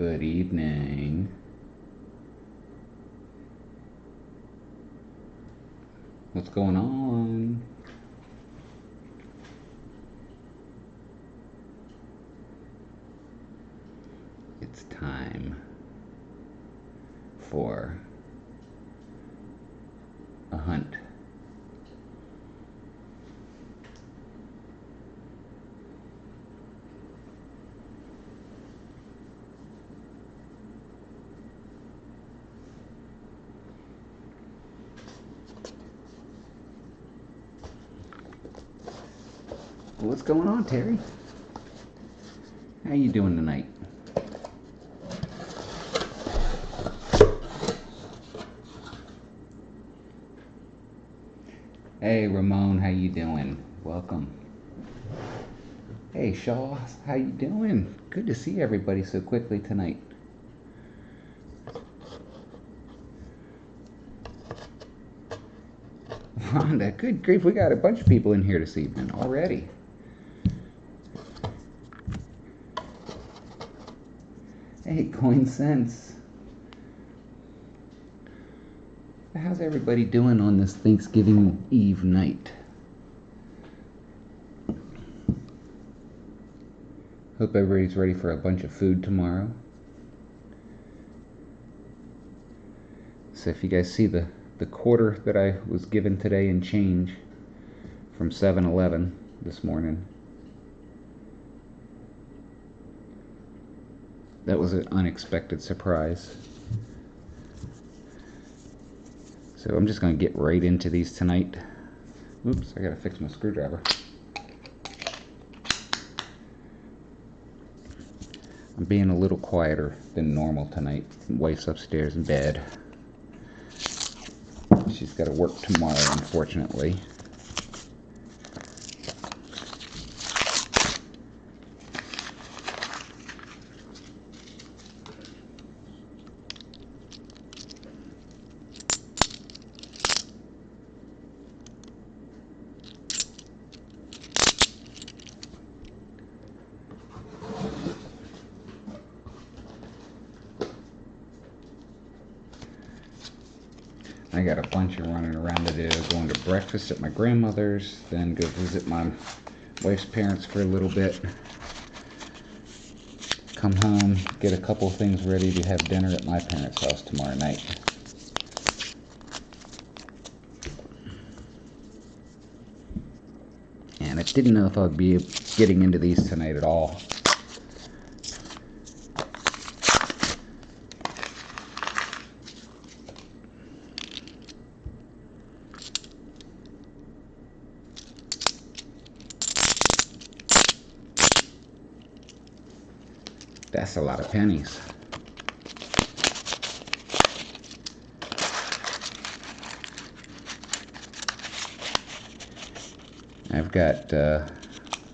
Good evening. What's going on? It's time for a hunt. What's going on, Terry? How you doing tonight? Hey, Ramon, how you doing? Welcome. Hey, Shaw, how you doing? Good to see everybody so quickly tonight. Rhonda, good grief, we got a bunch of people in here this evening already. Hey, Coin Sense. How's everybody doing on this Thanksgiving Eve night? Hope everybody's ready for a bunch of food tomorrow. So if you guys see the quarter that I was given today in change from 7-Eleven this morning, that was an unexpected surprise. So I'm just going to get right into these tonight. Oops, I gotta fix my screwdriver. I'm being a little quieter than normal tonight. Wife's upstairs in bed. She's got to work tomorrow, unfortunately. I got a bunch of running around to do. Going to breakfast at my grandmother's, then go visit my wife's parents for a little bit. Come home, get a couple things ready to have dinner at my parents' house tomorrow night. And I didn't know if I'd be getting into these tonight at all. That's a lot of pennies. I've got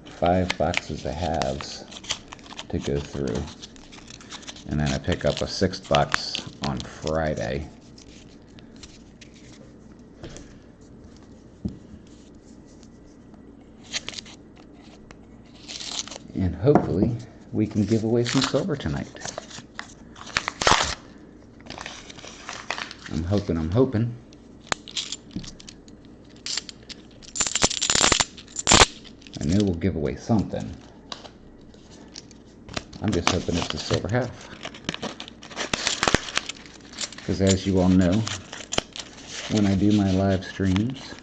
5 boxes of halves to go through. And then I pick up a 6th box on Friday. And hopefully we can give away some silver tonight. I'm hoping. I know we'll give away something. I'm just hoping it's the silver half. Because as you all know, when I do my live streams,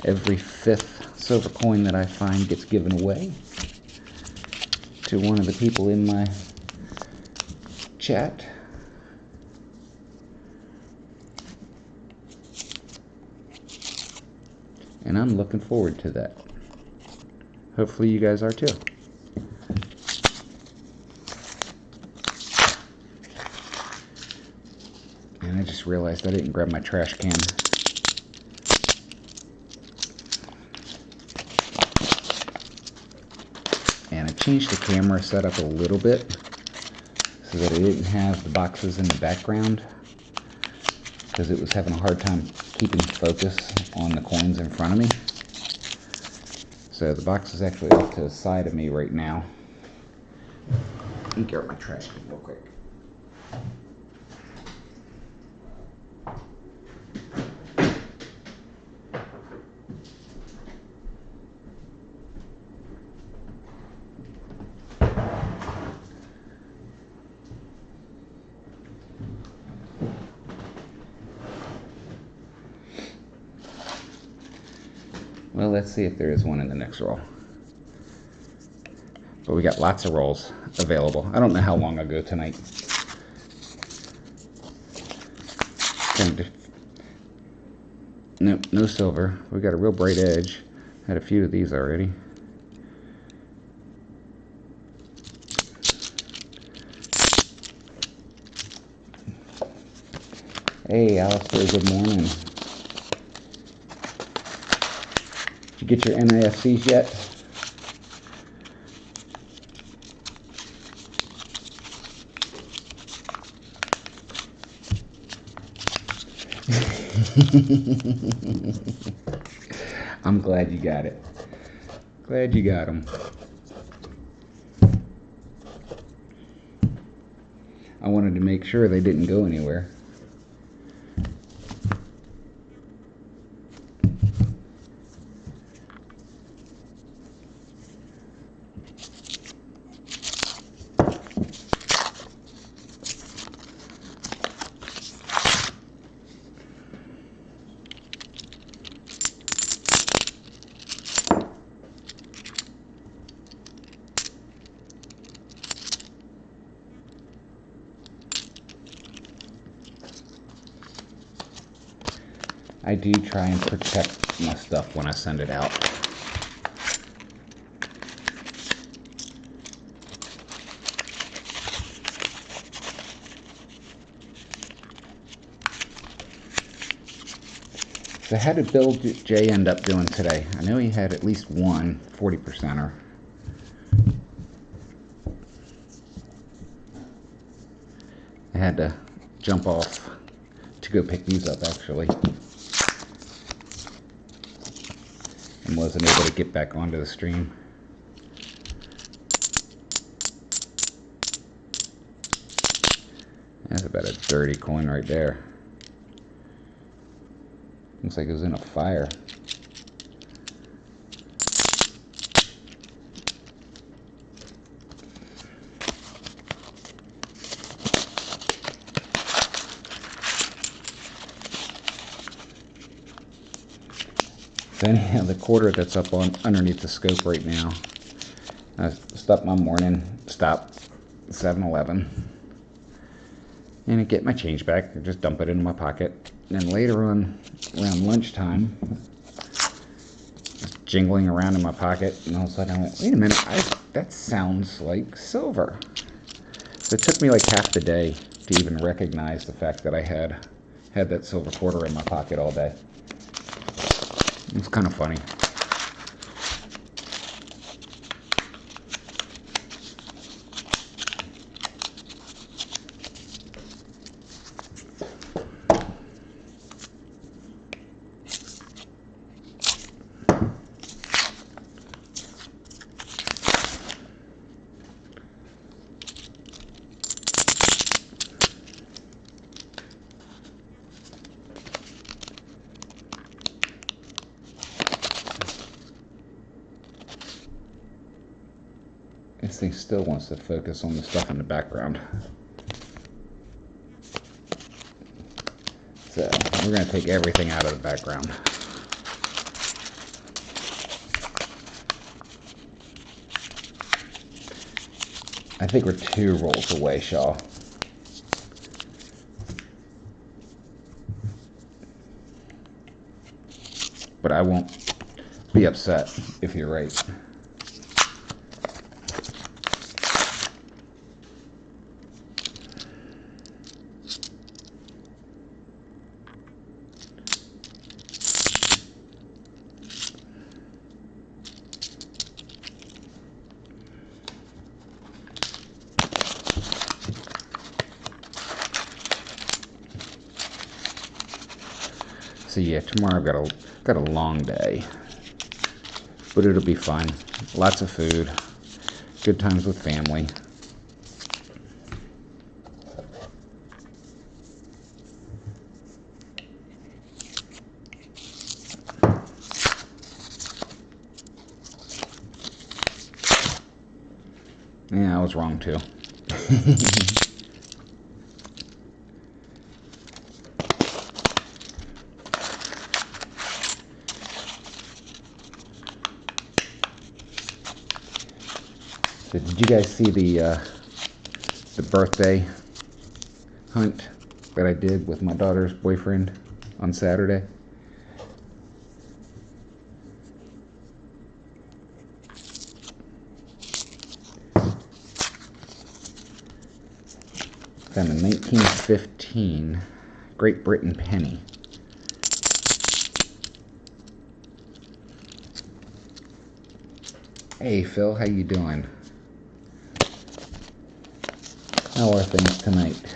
every 5th silver coin that I find gets given away to one of the people in my chat. And I'm looking forward to that. Hopefully you guys are too. And I just realized I didn't grab my trash can. And I changed the camera setup a little bit so that I didn't have the boxes in the background, because it was having a hard time keeping focus on the coins in front of me. So the box is actually off to the side of me right now. eke out my trash can real quick. Well, let's see if there is one in the next roll. But we got lots of rolls available. I don't know how long I'll go tonight. Nope, no silver. We got a real bright edge. Had a few of these already. Hey, Alistair, good morning. Did you get your NIFCs yet? I'm glad you got it. Glad you got them. I wanted to make sure they didn't go anywhere. I do try and protect my stuff when I send it out. So how did Bill J end up doing today? I know he had at least one 40%er. I had to jump off to go pick these up actually. And wasn't able to get back onto the stream. That's about a dirty coin right there. Looks like it was in a fire. So anyhow, the quarter that's up on underneath the scope right now, I stopped my morning, stopped 7-Eleven, and I get my change back, I just dump it into my pocket. And then later on, around lunchtime, just jingling around in my pocket, and all of a sudden I went, wait a minute, that sounds like silver. So it took me like half the day to even recognize the fact that I had that silver quarter in my pocket all day. It's kind of funny. This thing still wants to focus on the stuff in the background. So we're going to take everything out of the background. I think we're 2 rolls away, Shaw. But I won't be upset if you're right. So yeah, tomorrow I've got a long day, but it'll be fun. Lots of food, good times with family. Yeah, I was wrong too. So did you guys see the birthday hunt that I did with my daughter's boyfriend on Saturday? Found a 1915 Great Britain penny. Hey Phil, how you doing? How are things tonight?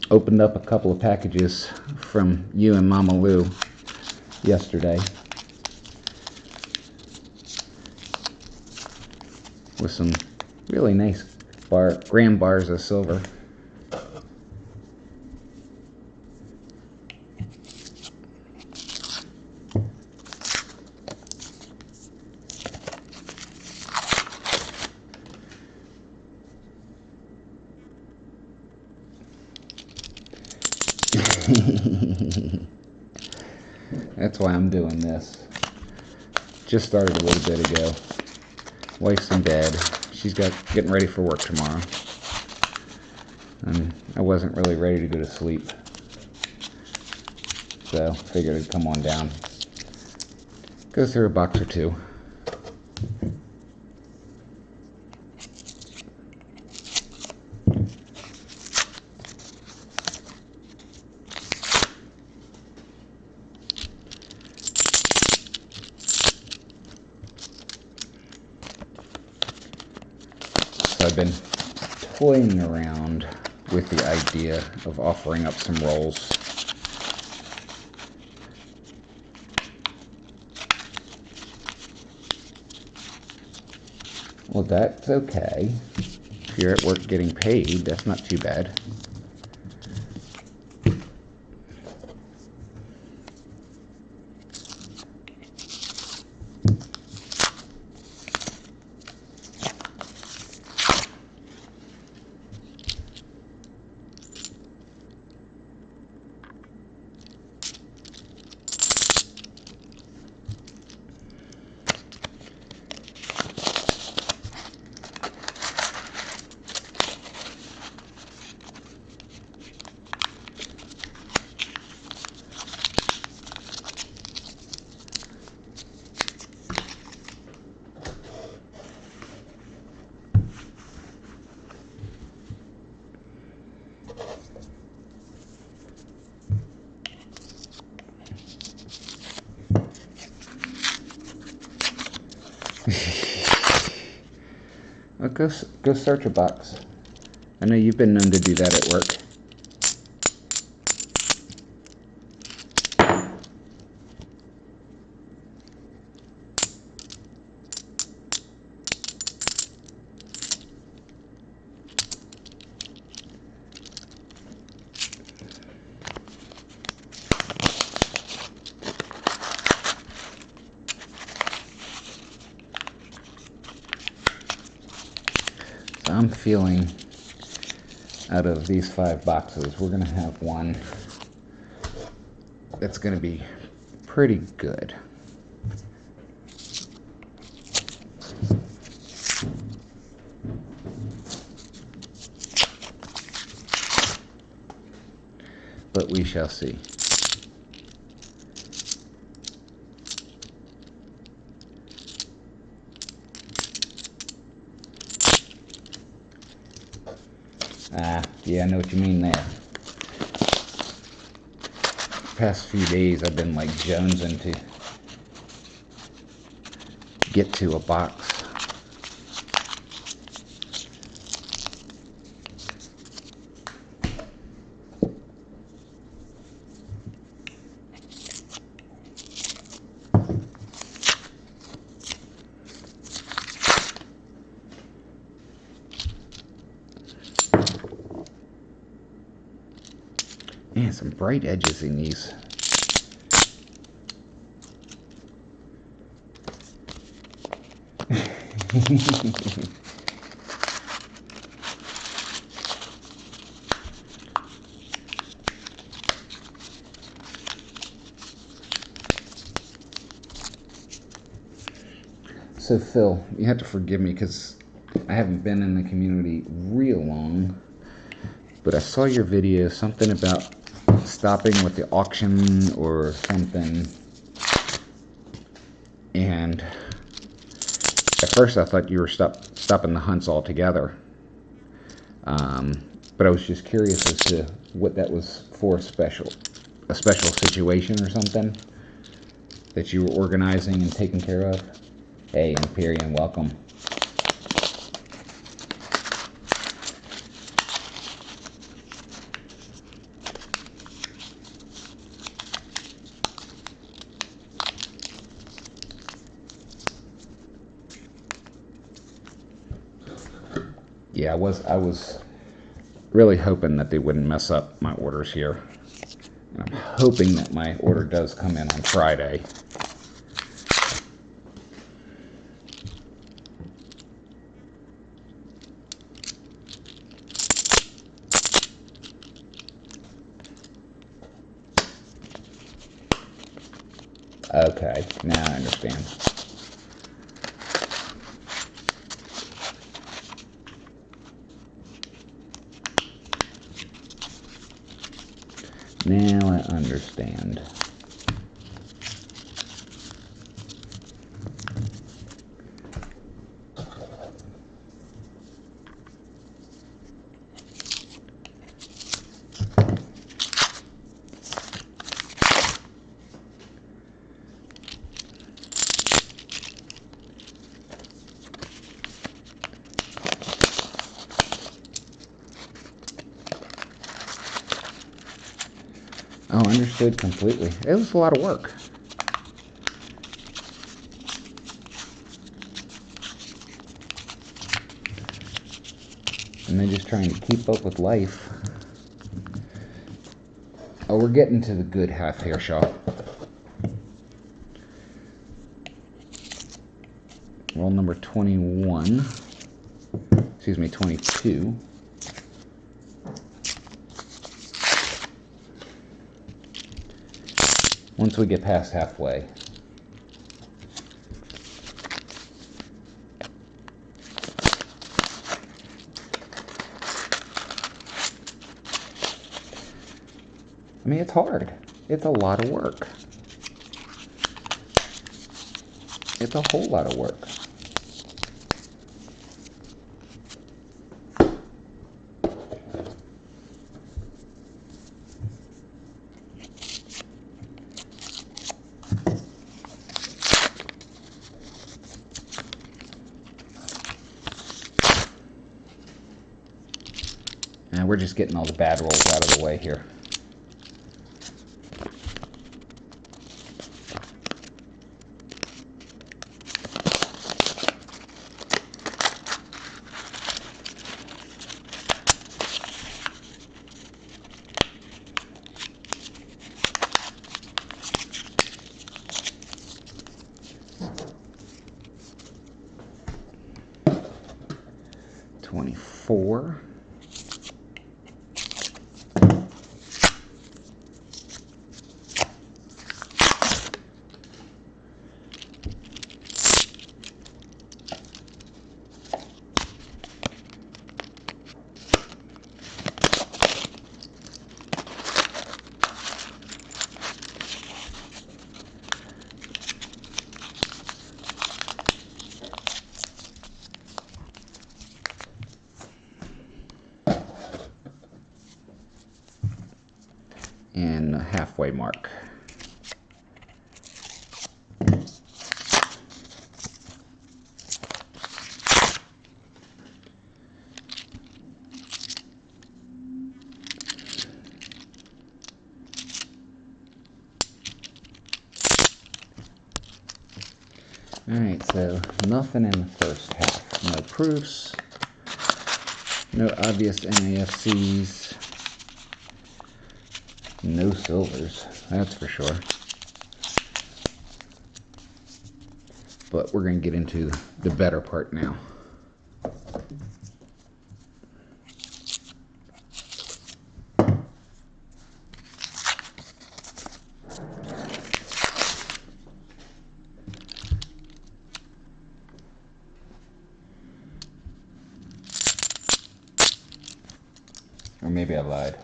Opened up a couple of packages from you and Mama Lou yesterday with some really nice gram bars of silver. That's why I'm doing this. Just started a little bit ago. Wife's in bed. She's getting ready for work tomorrow. And I wasn't really ready to go to sleep. So figured I'd come on down. Go through a box or two. So I've been toying around with the idea of offering up some rolls. Well, that's okay. If you're at work getting paid, that's not too bad. Well, go search a box. I know you've been known to do that at work. So I'm feeling out of these 5 boxes, we're going to have one that's going to be pretty good. But we shall see. Ah, yeah, I know what you mean there. Past few days I've been like jonesing to get to a box. Man, some bright edges in these. So Phil, you have to forgive me because I haven't been in the community real long, but I saw your video, something about stopping with the auction or something, and at first I thought you were stopping the hunts altogether, but I was just curious as to what that was for, a special situation or something that you were organizing and taking care of. Hey, Empyrean, welcome. Yeah, I was really hoping that they wouldn't mess up my orders here. And I'm hoping that my order does come in on Friday. Okay, now I understand. Now I understand. Oh, understood completely. It was a lot of work. And then just trying to keep up with life. Oh, we're getting to the good half here, Shaw. Roll number 21. Excuse me, 22. Once we get past halfway. I mean, it's hard. It's a lot of work. It's a whole lot of work. And we're just getting all the bad rolls out of the way here. $24. And the halfway mark. Alright, so nothing in the first half. No proofs, no obvious NAFCs, no silvers, that's for sure. But we're going to get into the better part now. Or maybe I lied.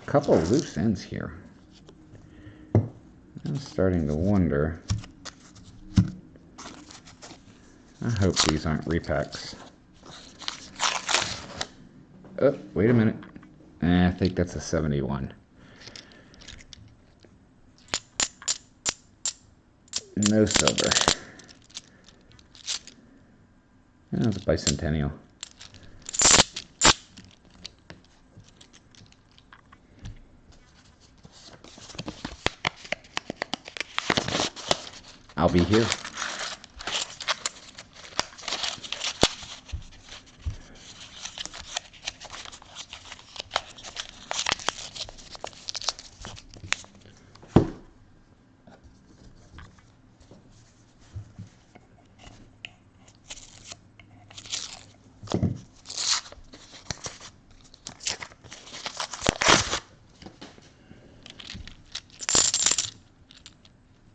Couple of loose ends here. I'm starting to wonder. I hope these aren't repacks. Oh, wait a minute. I think that's a 71. No silver. Oh, it's a bicentennial. I'll be here.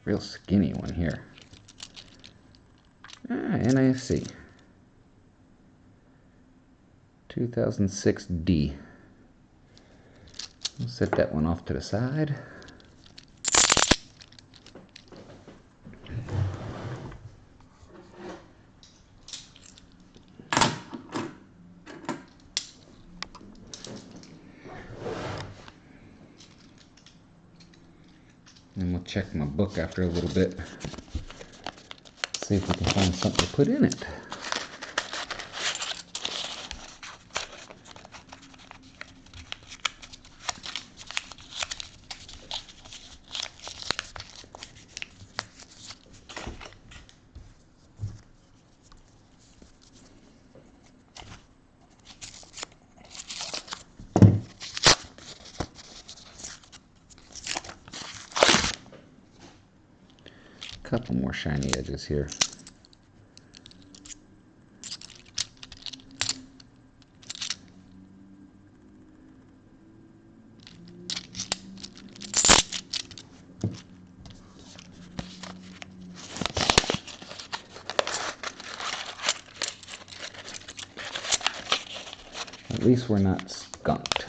Real skinny one here. NIFC 2006D. We'll set that one off to the side. And we'll check my book after a little bit. See if we can find something to put in it. Couple more shiny edges here. At least we're not skunked.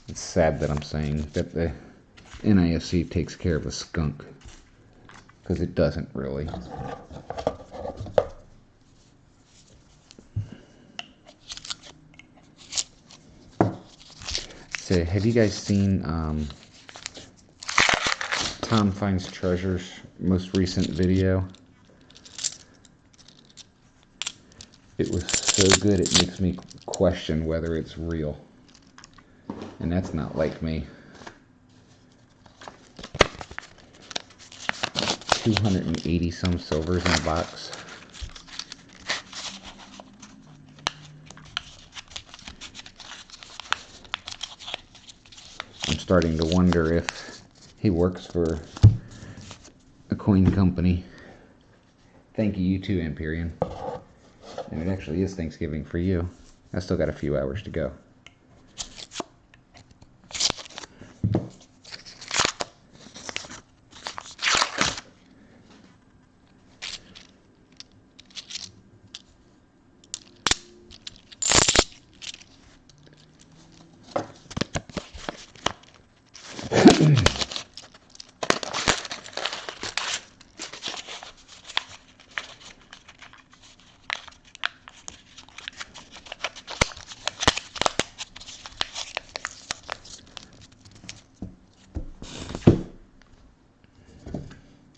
It's sad that I'm saying that the NIFC takes care of a skunk, because it doesn't really. So, have you guys seen Tom Finds Treasure's most recent video? It was so good it makes me question whether it's real. And that's not like me. 280 some silvers in a box. I'm starting to wonder if he works for a coin company. Thank you, you too, Empyrean. And it actually is Thanksgiving for you. I still got a few hours to go.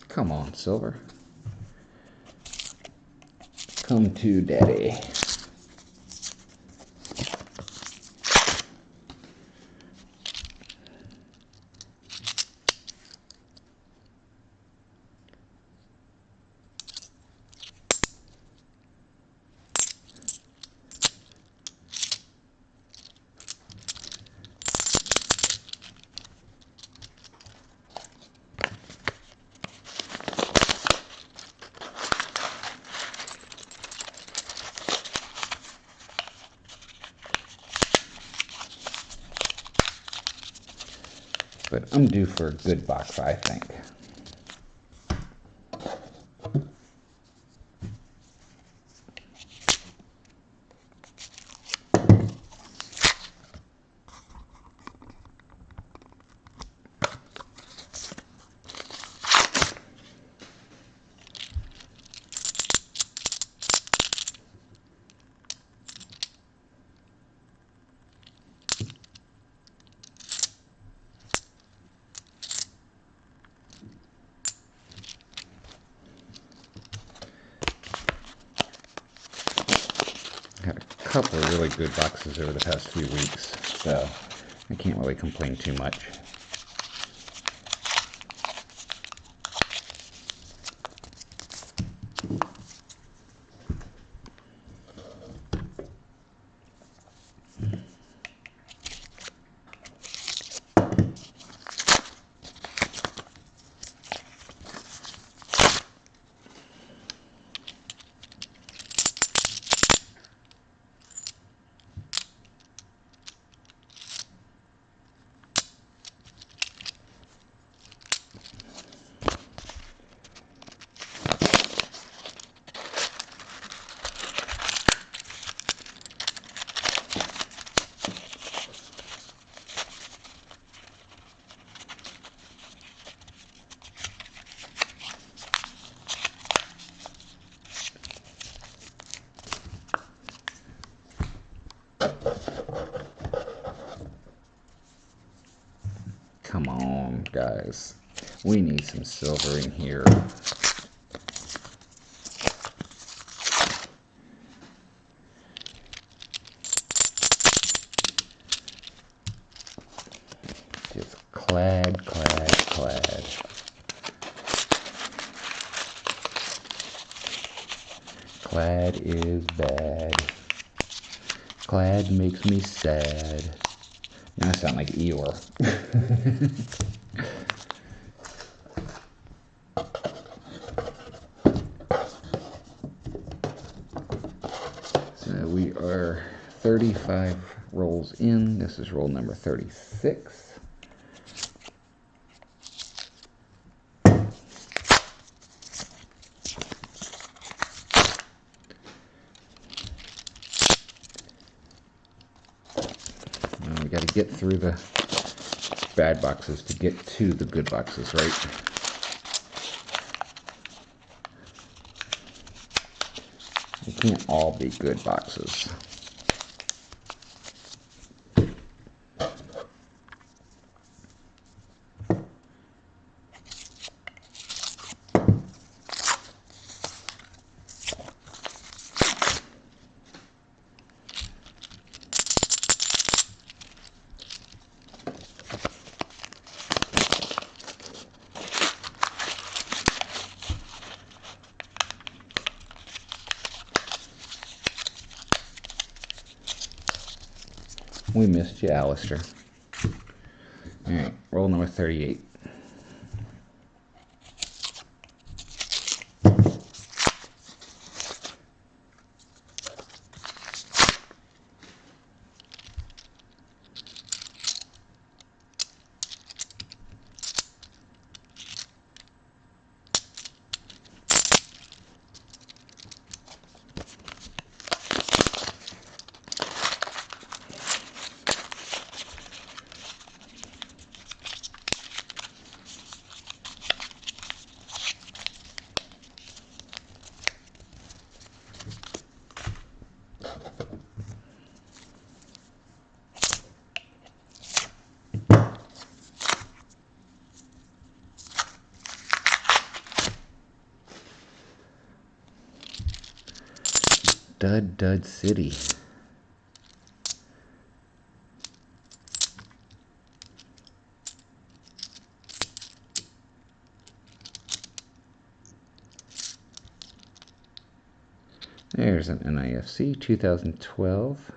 Come on, silver. Come to daddy. But I'm due for a good box, I think. Had a couple of really good boxes over the past few weeks, so I can't really complain too much. Come on, guys. We need some silver in here. Just clad. Clad is bad. Clad makes me sad. Now I sound like Eeyore. So we are 35 rolls in. This is roll number 36. We got to get through the bad boxes to get to the good boxes, right? They can't all be good boxes. We missed you, Alistair. Alright, roll number 38. Dud City. There's an NIFC 2012.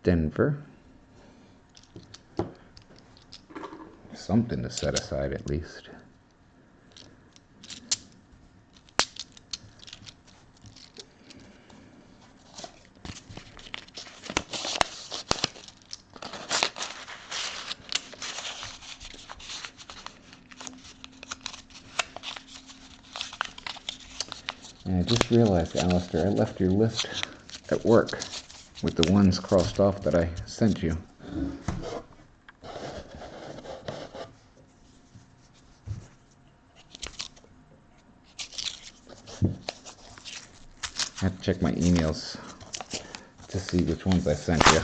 Denver. Something to set aside at least. And I just realized, Alistair, I left your list at work with the ones crossed off that I sent you. I have to check my emails to see which ones I sent you.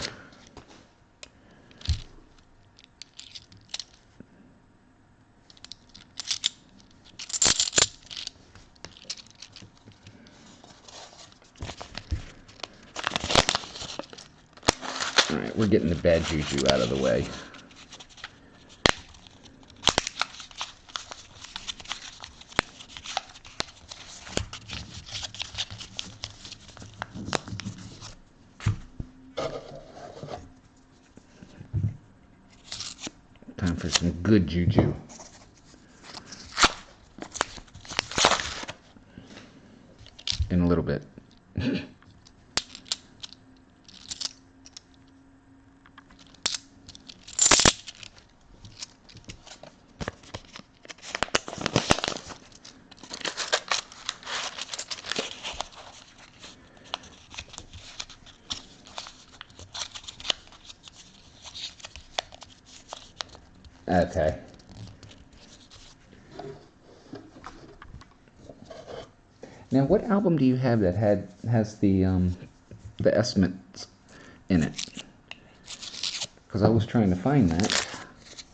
Alright, we're getting the bad juju out of the way. Time for some good juju. In a little bit. Okay. Now, what album do you have that has the estimates in it? Because I was trying to find that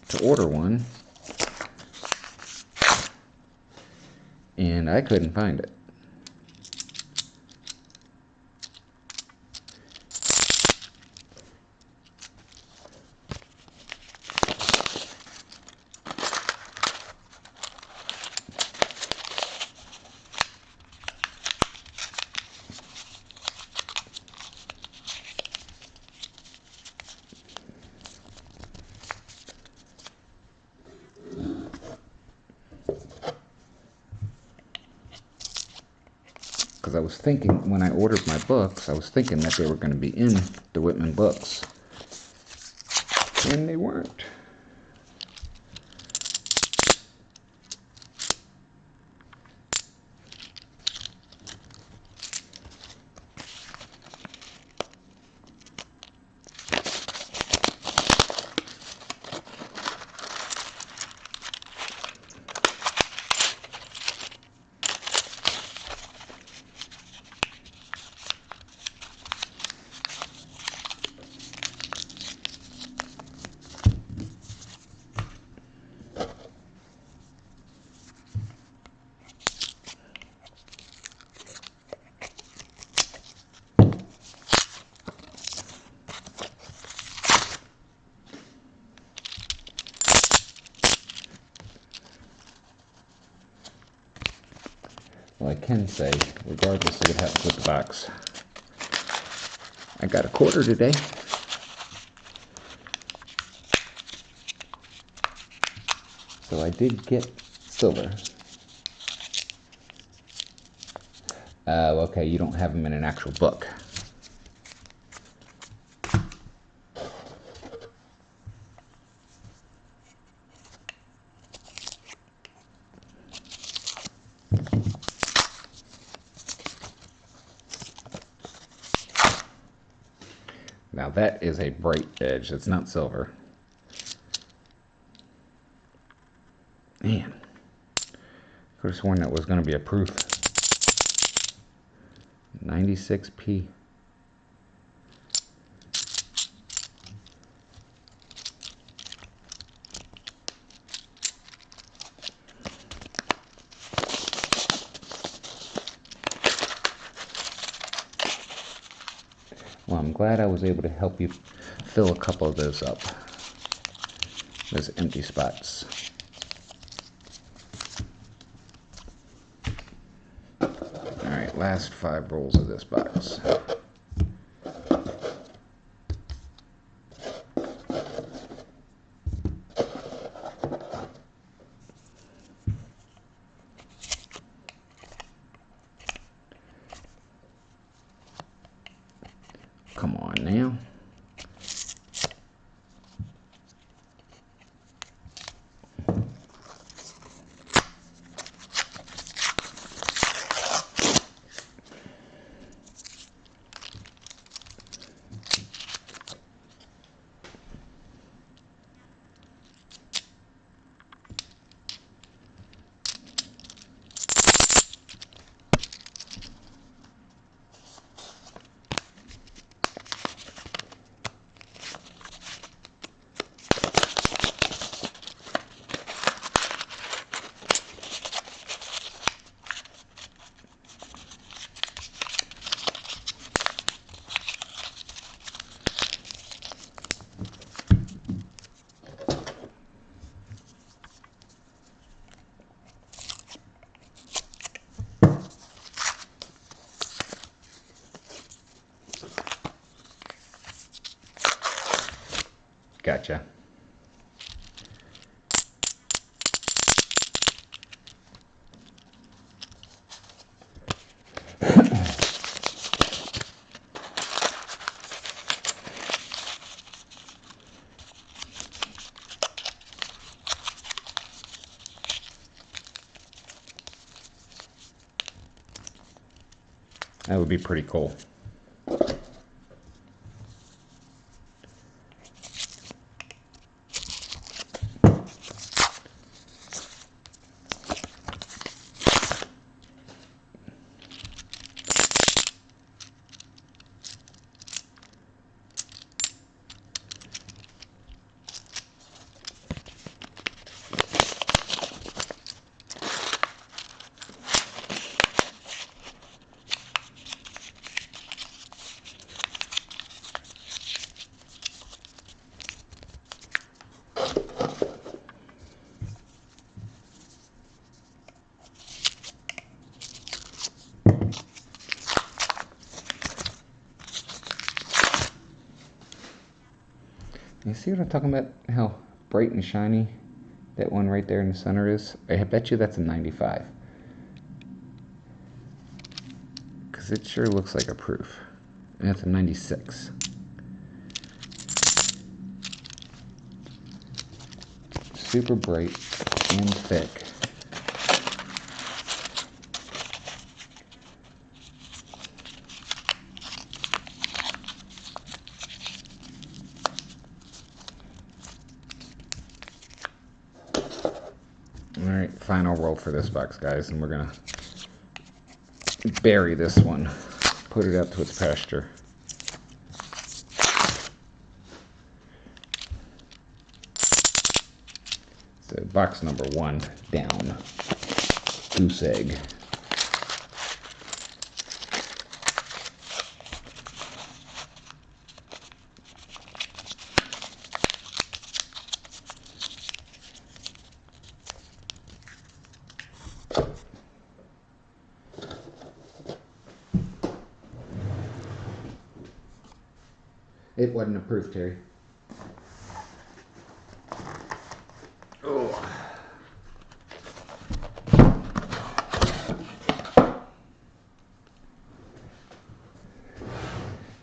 to order one, and I couldn't find it. Because I was thinking, when I ordered my books, I was thinking that they were going to be in the Whitman books. And they weren't. Well, I can say, regardless of what happens with the box, I got a quarter today. So I did get silver. Okay, you don't have them in an actual book. Now that is a bright edge. It's not silver. Man, could have sworn that was going to be a proof. 96p. glad I was able to help you fill a couple of those up. Those empty spots. Alright, last 5 rolls of this box. Come on now. Gotcha. That would be pretty cool. You see what I'm talking about? How bright and shiny that one right there in the center is? I bet you that's a 95. Because it sure looks like a proof. And that's a 96. Super bright and thick. Alright, final roll for this box, guys, and we're gonna bury this one. Put it out to its pasture. So box number 1 down. Goose egg. It wasn't a proof, Terry. Oh.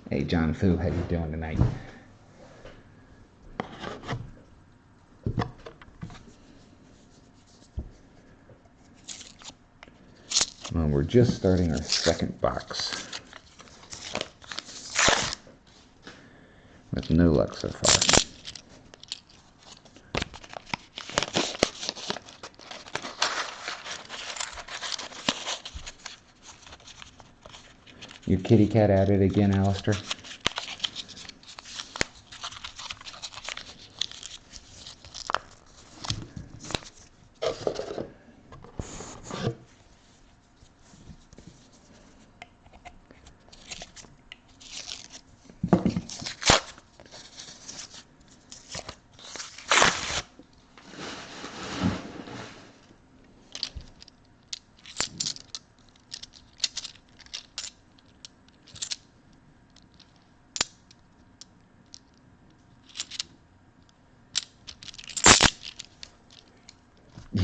Hey, John Fu, how you doing tonight? Well, we're just starting our second box. With no luck so far. Your kitty cat at it again, Alistair?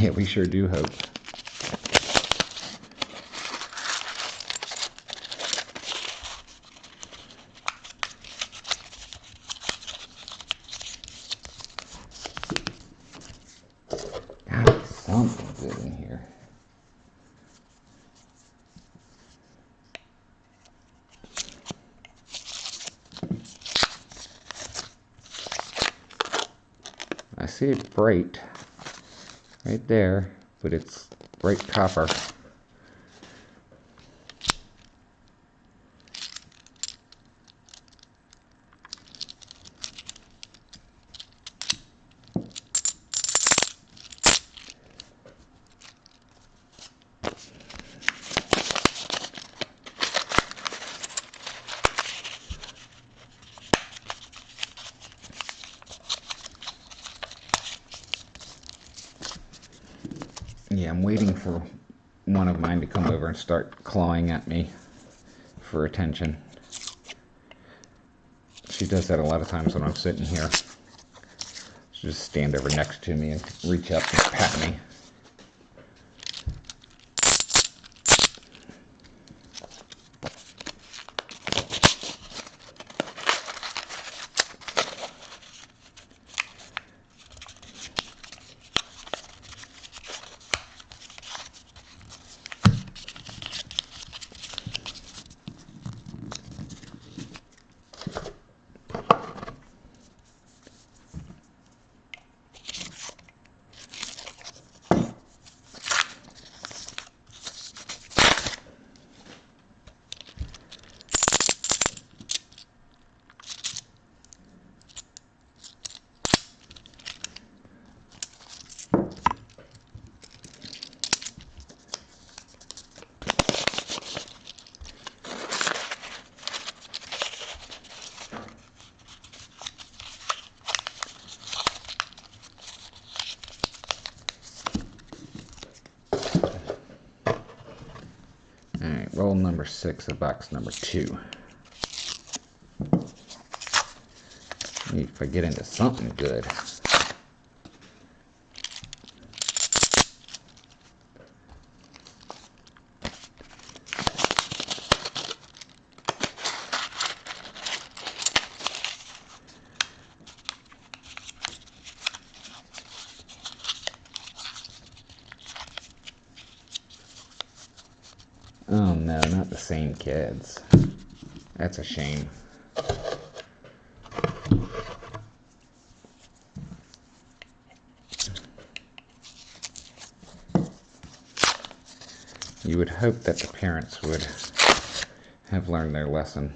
Yeah, we sure do hope. Gotta be something good in here. I see it bright right there, but it's bright copper. Yeah, I'm waiting for one of mine to come over and start clawing at me for attention. She does that a lot of times when I'm sitting here. She'll just stand over next to me and reach up and pat me. Alright, roll number 6 of box number 2. If I get into something good. Oh no, not the same kids. That's a shame. You would hope that the parents would have learned their lesson.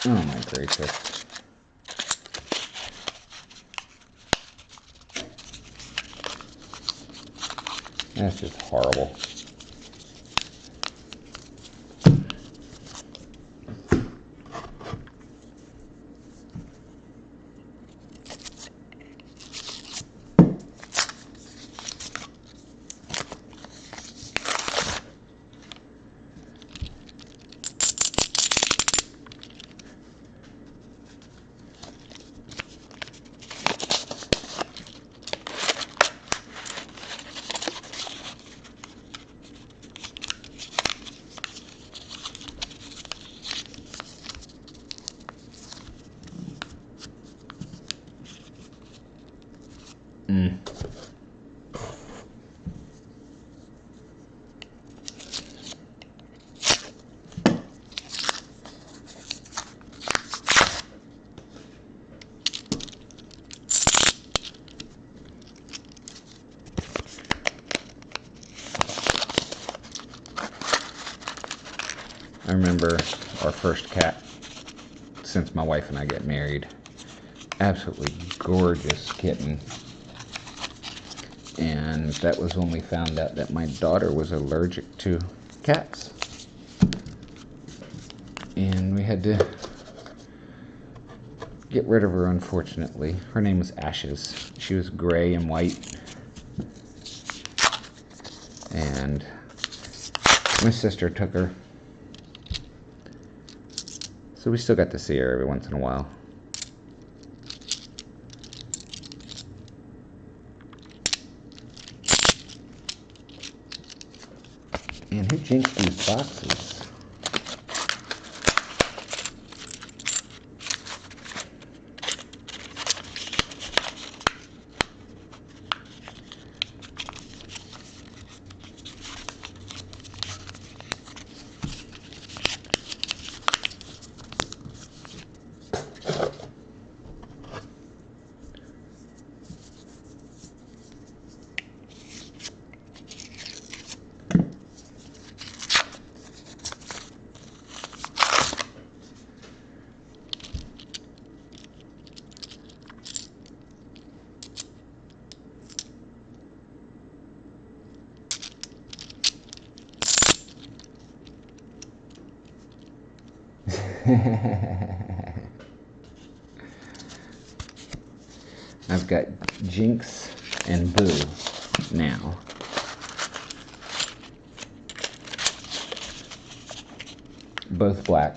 Oh my gracious. That's just horrible. I remember our first cat since my wife and I got married. Absolutely gorgeous kitten. And that was when we found out that my daughter was allergic to cats. And we had to get rid of her, unfortunately. Her name was Ashes. She was gray and white. And my sister took her. So we still got to see her every once in a while. And who jinxed these boxes? I've got Jinx and Boo now. Both black.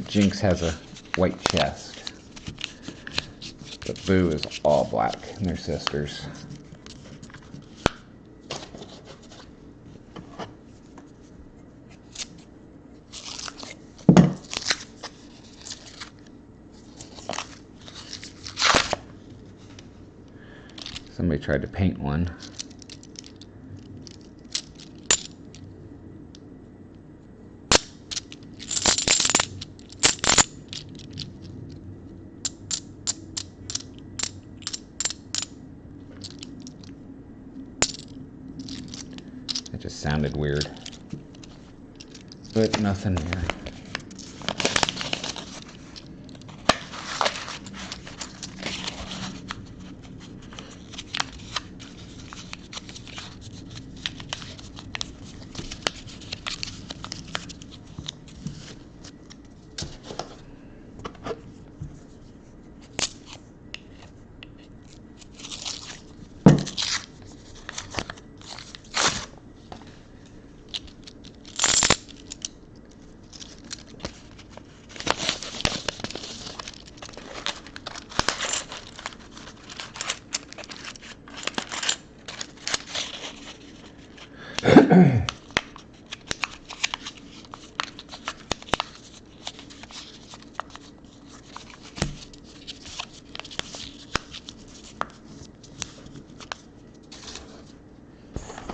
Jinx has a white chest, but Boo is all black, and they're sisters. Somebody tried to paint one. It just sounded weird, but nothing there.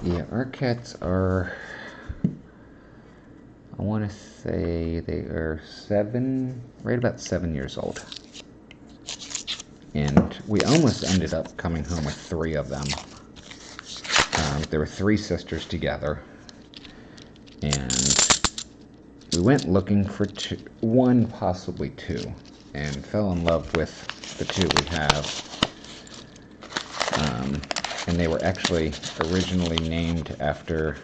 Yeah, our cats are, I want to say they are right about 7 years old. And we almost ended up coming home with 3 of them. There were 3 sisters together. And we went looking for 1, possibly 2, and fell in love with the 2 we have. And they were actually originally named after,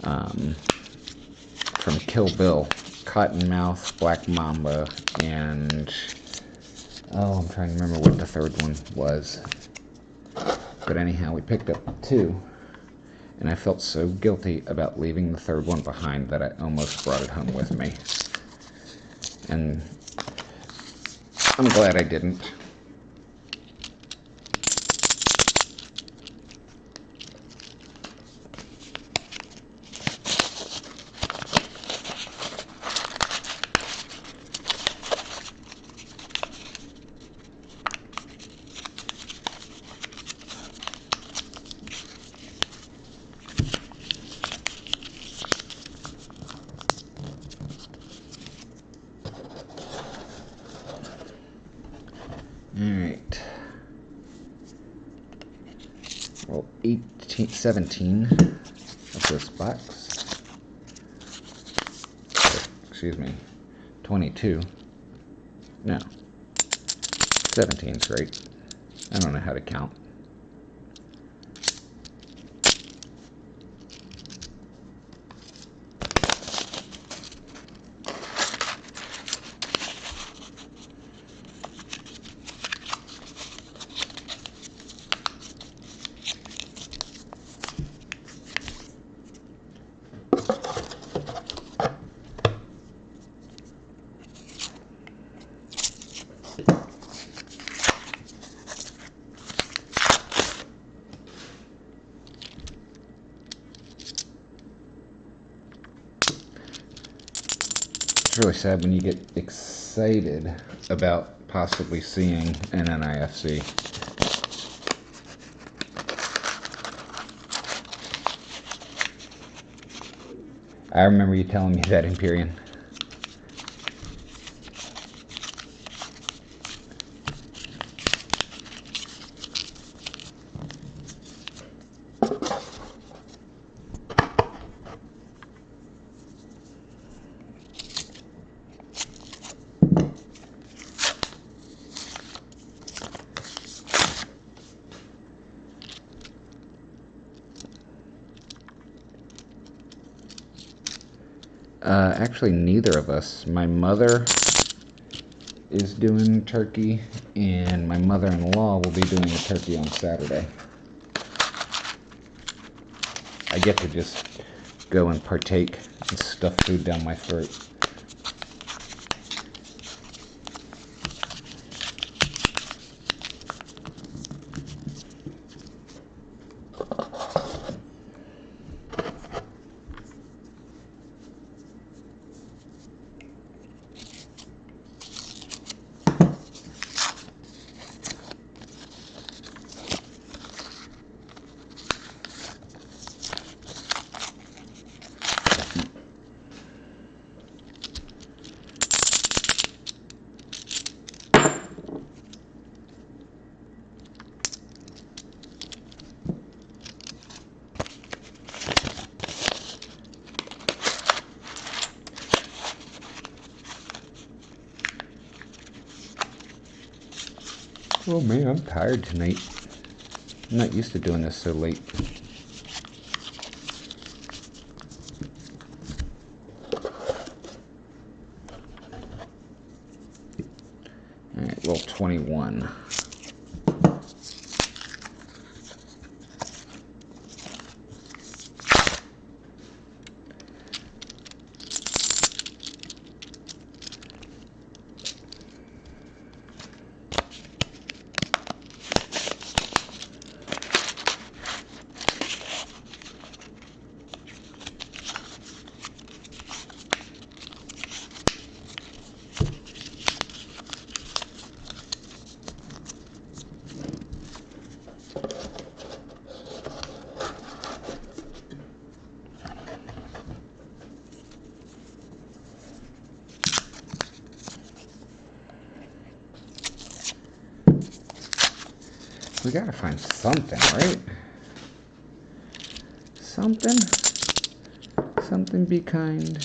from Kill Bill, Cottonmouth, Black Mamba, and, oh, I'm trying to remember what the 3rd one was. But anyhow, we picked up 2, and I felt so guilty about leaving the 3rd one behind that I almost brought it home with me. And I'm glad I didn't. Alright. Well, 17 of this box. excuse me, 22. No, 17's right. I don't know how to count. It's really sad when you get excited about possibly seeing an NIFC. I remember you telling me that, Empyrean. Actually, neither of us. My mother is doing turkey, and my mother-in-law will be doing a turkey on Saturday. I get to just go and partake and stuff food down my throat. Oh man, I'm tired tonight. I'm not used to doing this so late. Alright, roll 21. We gotta find something, right? Something? Something be kind.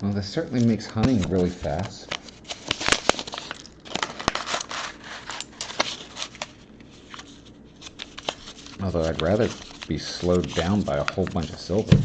Well, this certainly makes hunting really fast. Although I'd rather be slowed down by a whole bunch of silver.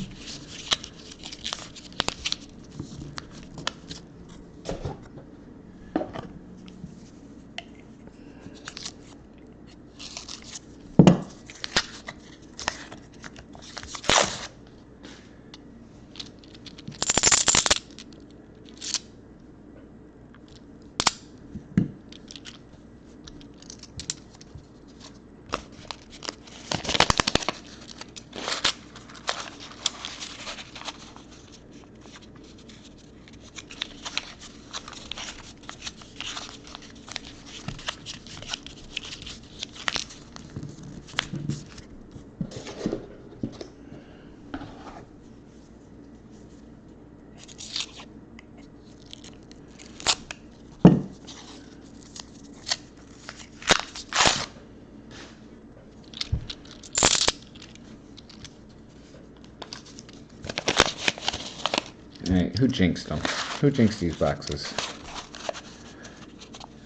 Alright, who jinxed them? Who jinxed these boxes?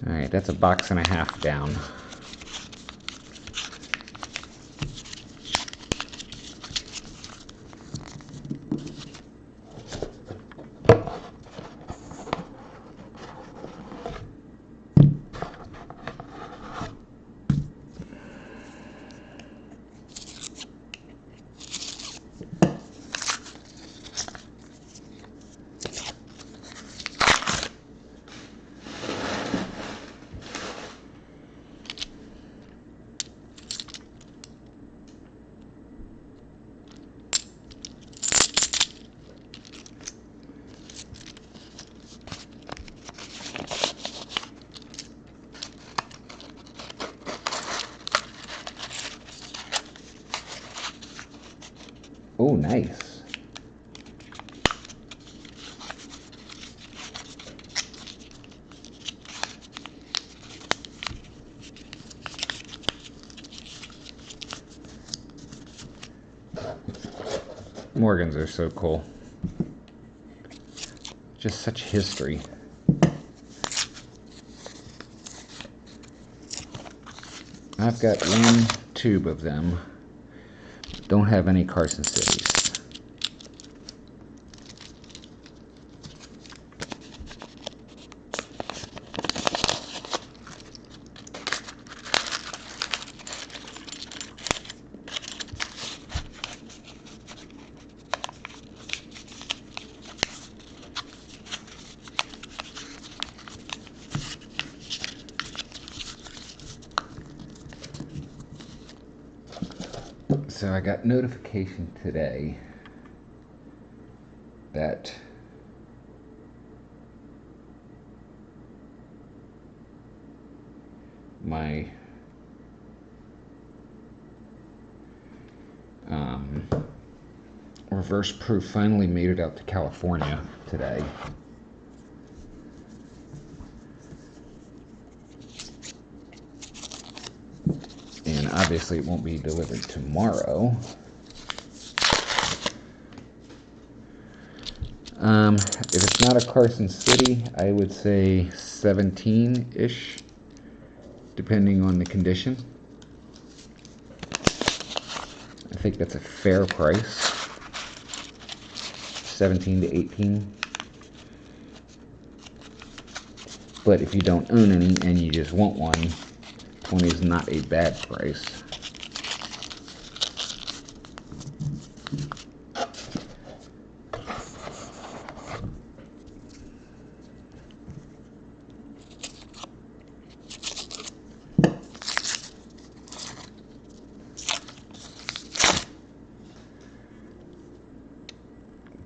Alright, that's a box and a half down. Oh, nice. Morgans are so cool. Just such history. I've got one tube of them. Don't have any Carson Cities. So I got notification today that my reverse proof finally made it out to California today. And obviously it won't be delivered tomorrow. If it's not a Carson City, I would say 17-ish, depending on the condition. I think that's a fair price. 17 to 18. But if you don't own any and you just want one, 20 is not a bad price.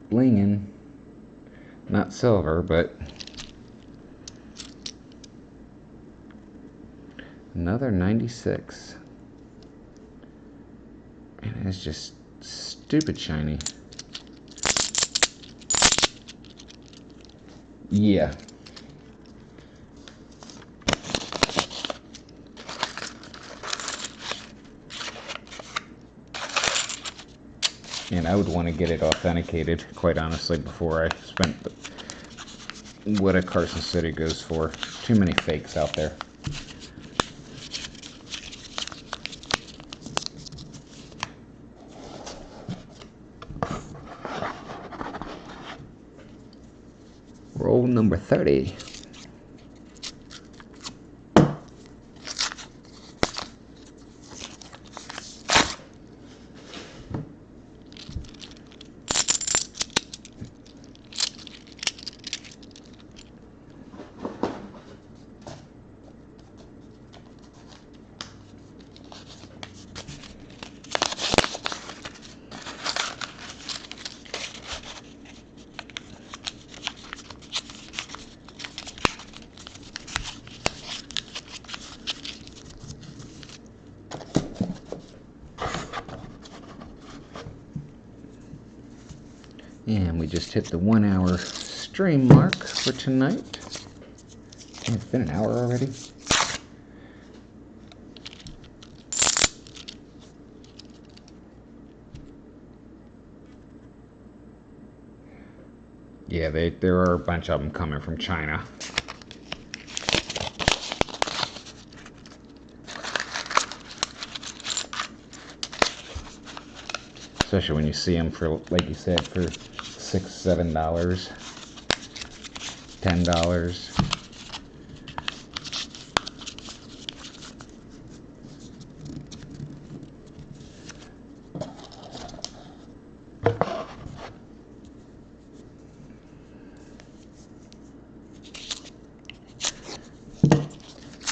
Blingin', not silver, but another 96. And it's just stupid shiny. Yeah. And I would want to get it authenticated, quite honestly, before I spent what a Carson City goes for. Too many fakes out there. Roll number 30. And we just hit the 1 hour stream mark for tonight. And it's been an hour already. Yeah, there are a bunch of them coming from China. Especially when you see them for, like you said, for $6, $7, $10.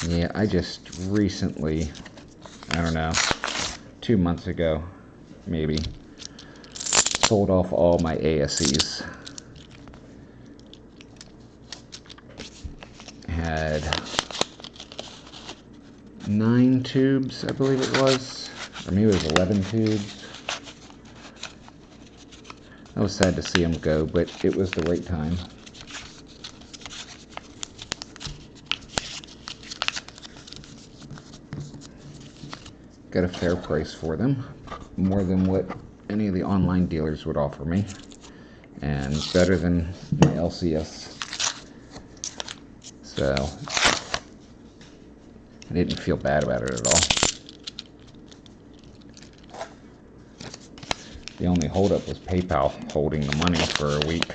Yeah, I just recently, I don't know, 2 months ago, maybe, sold off all my ASEs. Had 9 tubes, I believe it was, or maybe it was 11 tubes. I was sad to see them go, but it was the right time. Got a fair price for them, more than what any of the online dealers would offer me, and better than my LCS. So I didn't feel bad about it at all. The only holdup was PayPal holding the money for a week.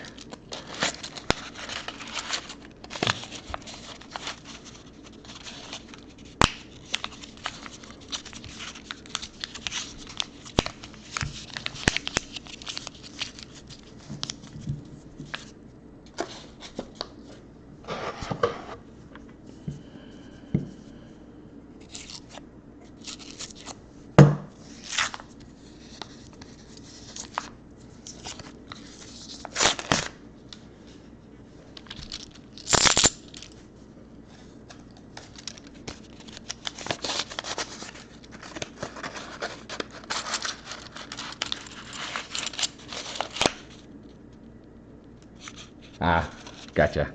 Ah, gotcha.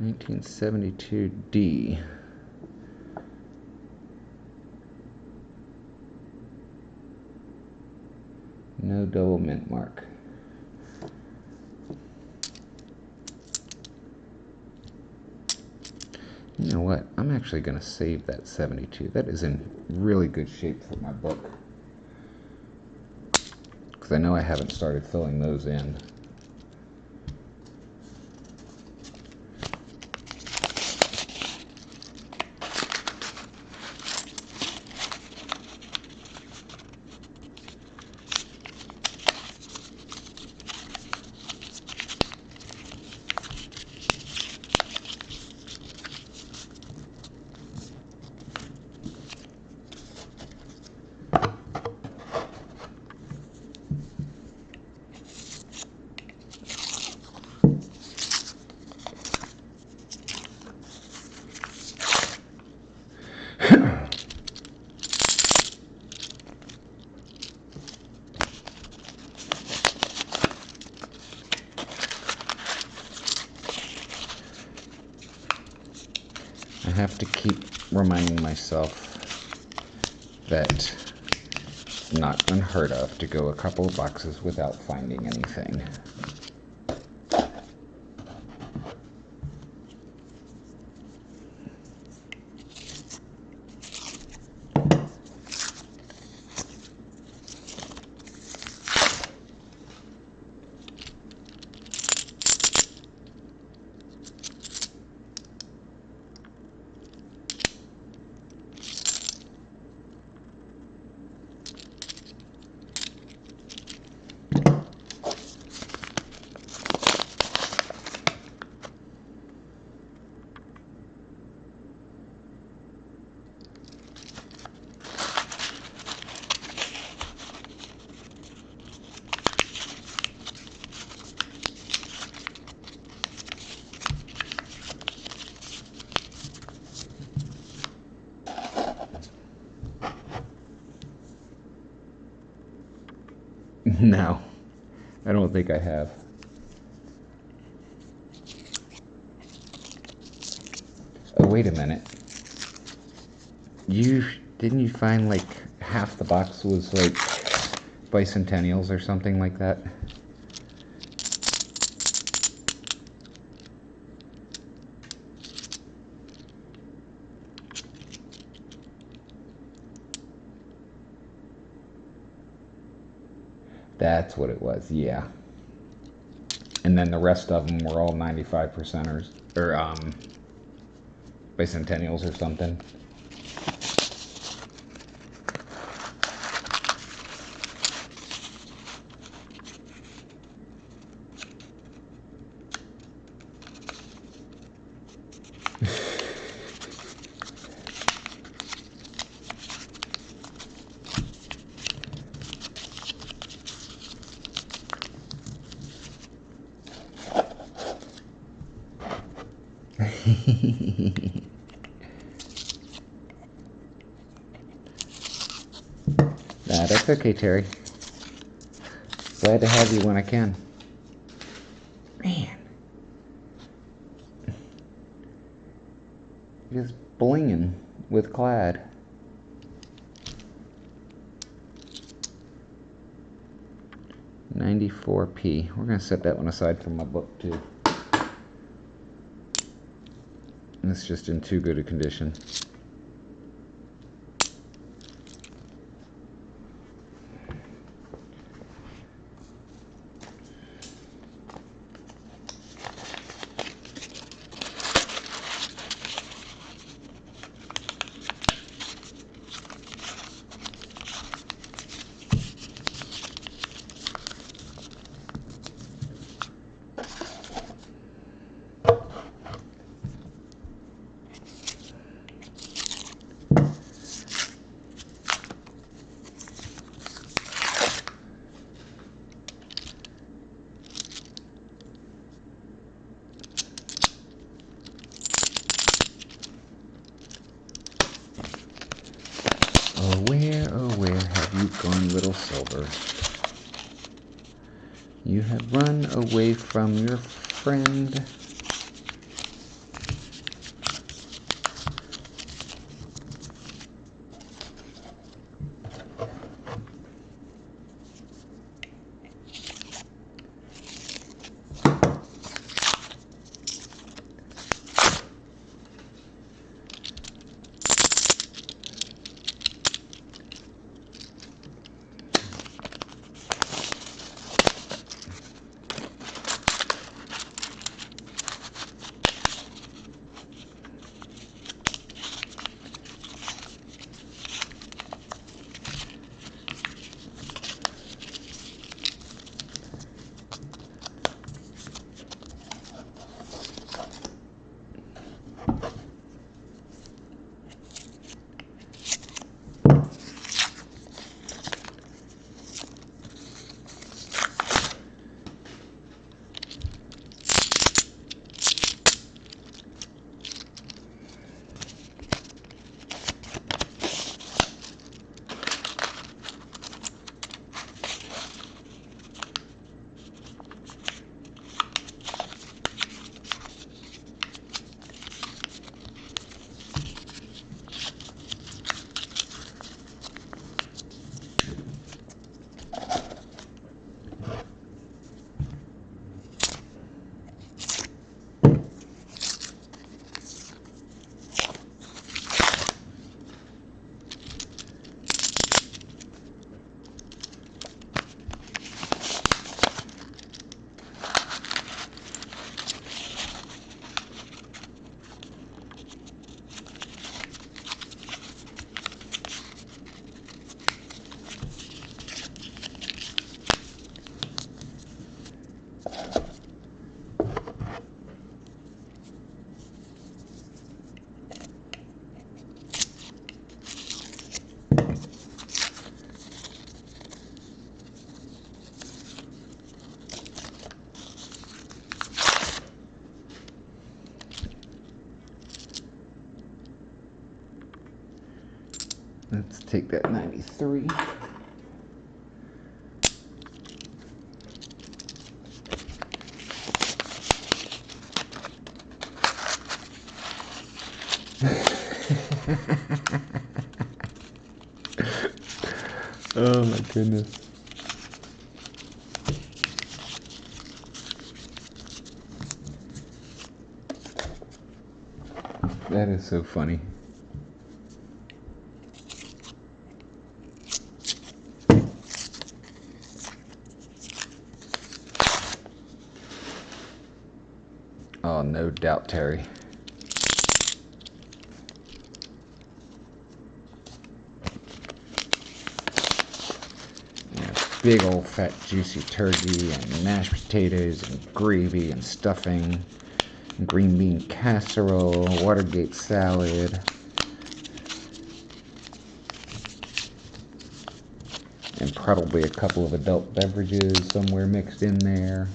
$1972D. No double mint mark. You know what? I'm actually going to save that 72. That is in really good shape for my book. Because I know I haven't started filling those in. I have to keep reminding myself that it's not unheard of to go a couple of boxes without finding anything. No, I don't think I have. Oh, wait a minute. Didn't you find like half the box was like bicentennials or something like that? That's what it was, yeah. And then the rest of them were all 95%ers, or bicentennials or something. Nah, that's okay, Terry. Glad to have you when I can. Man. Just blinging with clad. $94p. We're going to set that one aside from my book, too. It's just in too good a condition. Oh where have you gone, little Silver? You have run away from your friend. Let's take that 93. Oh my goodness. That is so funny. Oh, no doubt, Terry. Big old fat juicy turkey and mashed potatoes and gravy and stuffing, and green bean casserole, Watergate salad, and probably a couple of adult beverages somewhere mixed in there.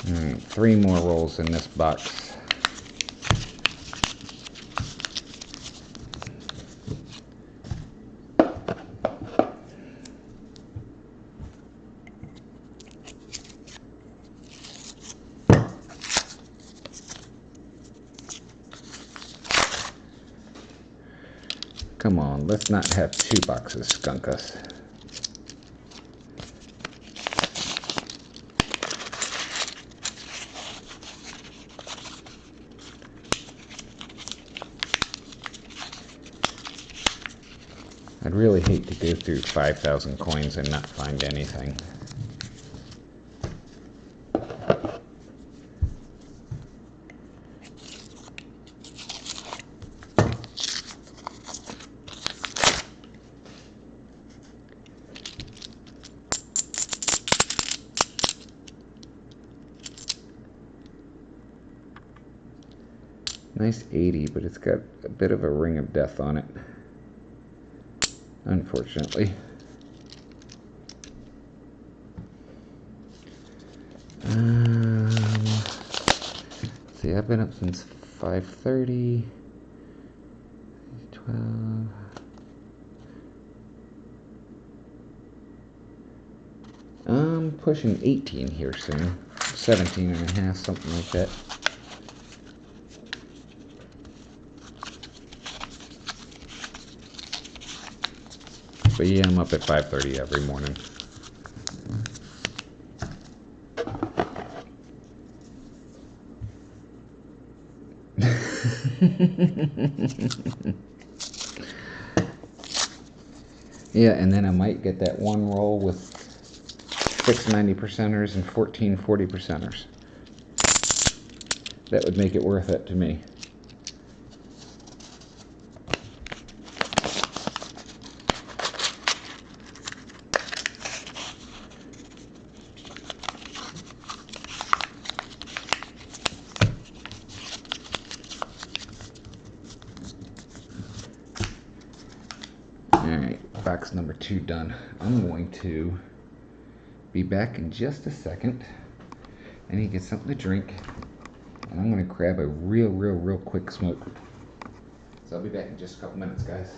Alright, 3 more rolls in this box. Come on, let's not have 2 boxes skunk us. I'd really hate to go through 5,000 coins and not find anything. Nice 80, but it's got a bit of a ring of death on it, unfortunately. See, I've been up since 5:30, 12. I'm pushing 18 here soon, 17 and a half, something like that. But yeah, I'm up at 5:30 every morning. Yeah, and then I might get that one roll with 6 90%ers and 14 40%ers. That would make it worth it to me. Alright, box number 2 done. I'm going to Be back in just a second. I need to get something to drink. And I'm going to grab a real quick smoke. So I'll be back in just a couple minutes, guys.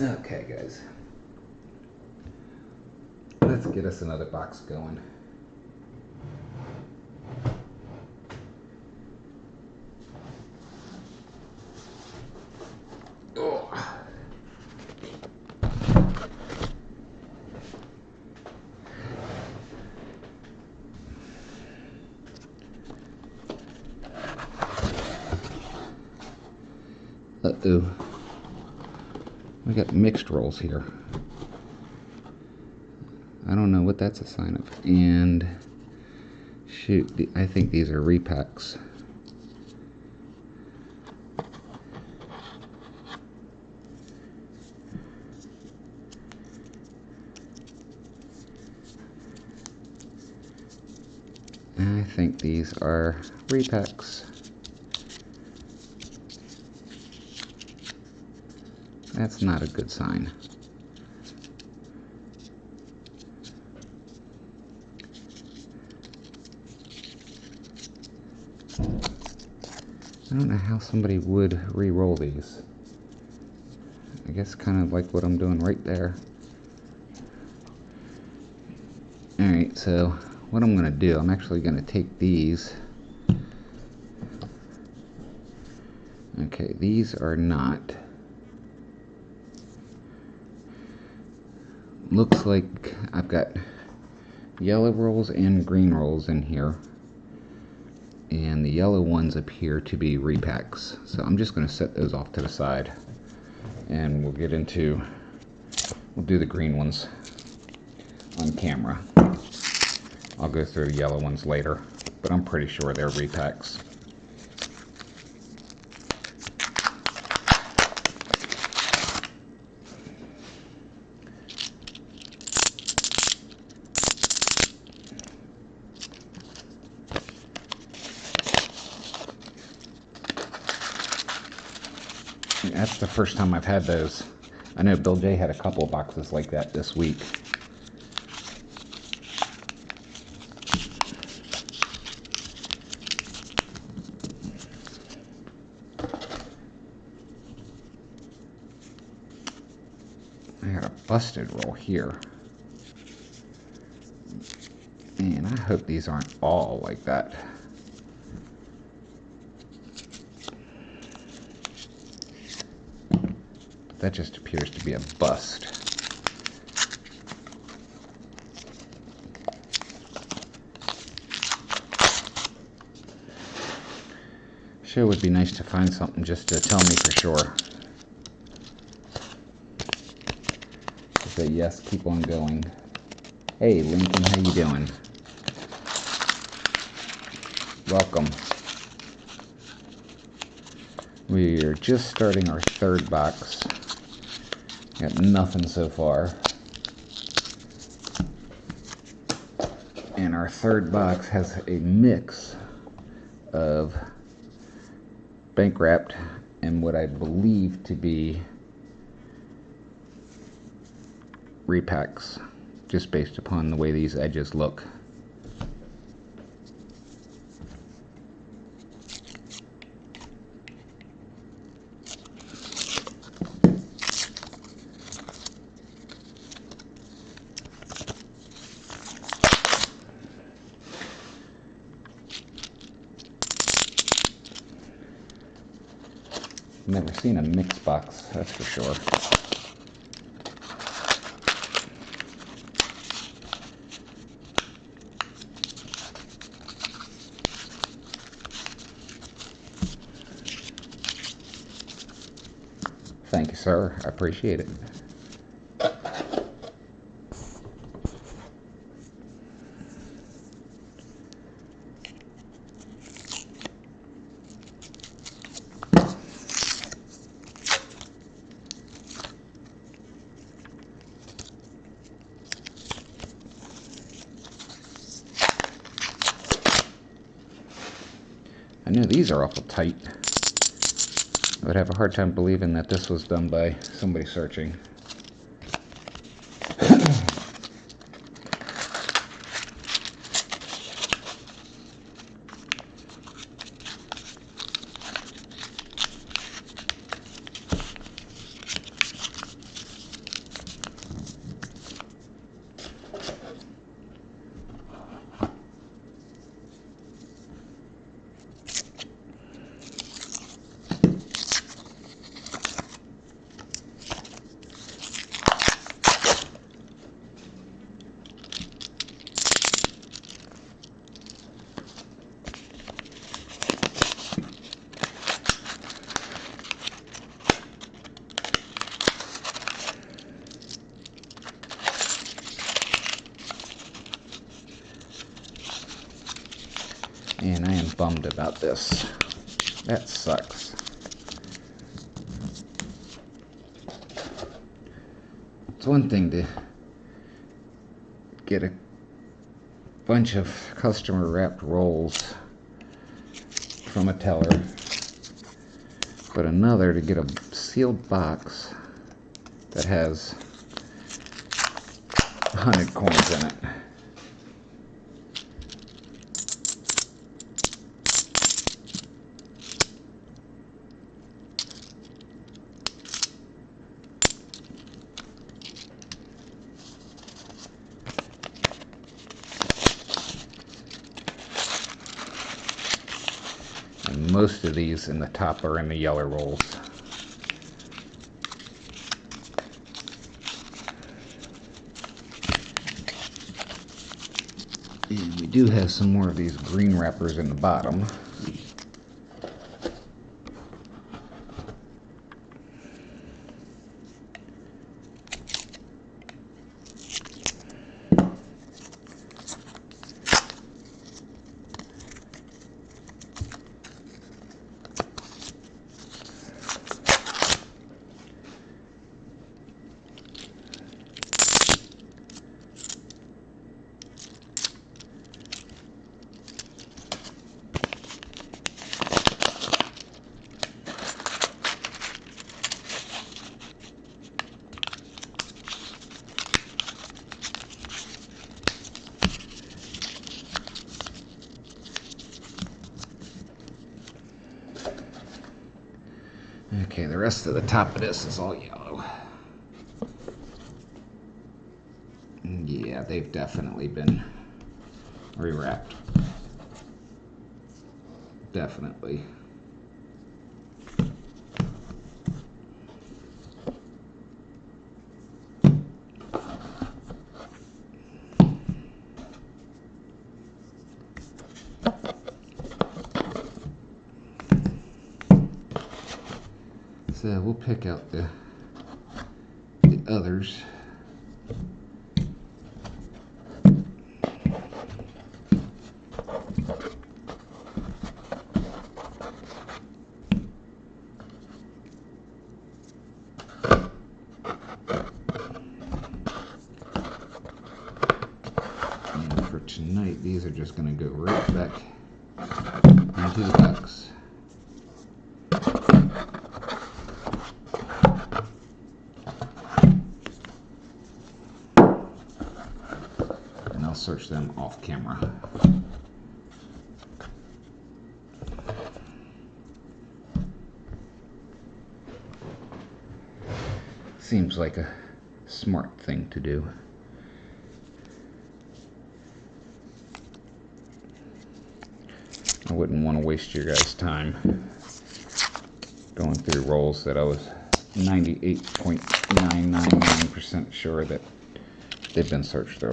Okay, guys. Let's get us another box going. Oh. Uh-oh. We got mixed rolls here. I don't know what that's a sign of. And shoot, I think these are repacks. I think these are repacks. That's not a good sign. I don't know how somebody would re-roll these. I guess kind of like what I'm doing right there. Alright, so what I'm going to do, I'm actually going to take these. Okay, these are not. Looks like I've got yellow rolls and green rolls in here. And the yellow ones appear to be repacks. So I'm just going to set those off to the side. And we'll do the green ones on camera. I'll go through the yellow ones later, but I'm pretty sure they're repacks. That's the first time I've had those. I know Bill J had a couple of boxes like that this week. I got a busted roll here. And I hope these aren't all like that. That just appears to be a bust. Sure would be nice to find something just to tell me for sure. To say yes, keep on going. Hey Lincoln, how you doing? Welcome. We are just starting our third box. Got nothing so far. And our third box has a mix of bank wrapped and what I believe to be repacks, just based upon the way these edges look. Never seen a mix box, that's for sure. Thank you, sir. I appreciate it. I know these are awful tight. I would have a hard time believing that this was done by somebody searching. And I am bummed about this. That sucks. It's one thing to get a bunch of customer wrapped rolls from a teller, but another to get a sealed box that has 100 coins in it. And most of these in the top are in the yellow rolls. And we do have some more of these green wrappers in the bottom. Okay, the rest of the top of this is all yellow. Yeah, they've definitely been rewrapped. Definitely. So we'll pick out the others. And for tonight, these are just going to go right back into the box. I'll search them off camera. Seems like a smart thing to do. I wouldn't want to waste your guys' time going through rolls that I was 98.999% sure that they've been searched through.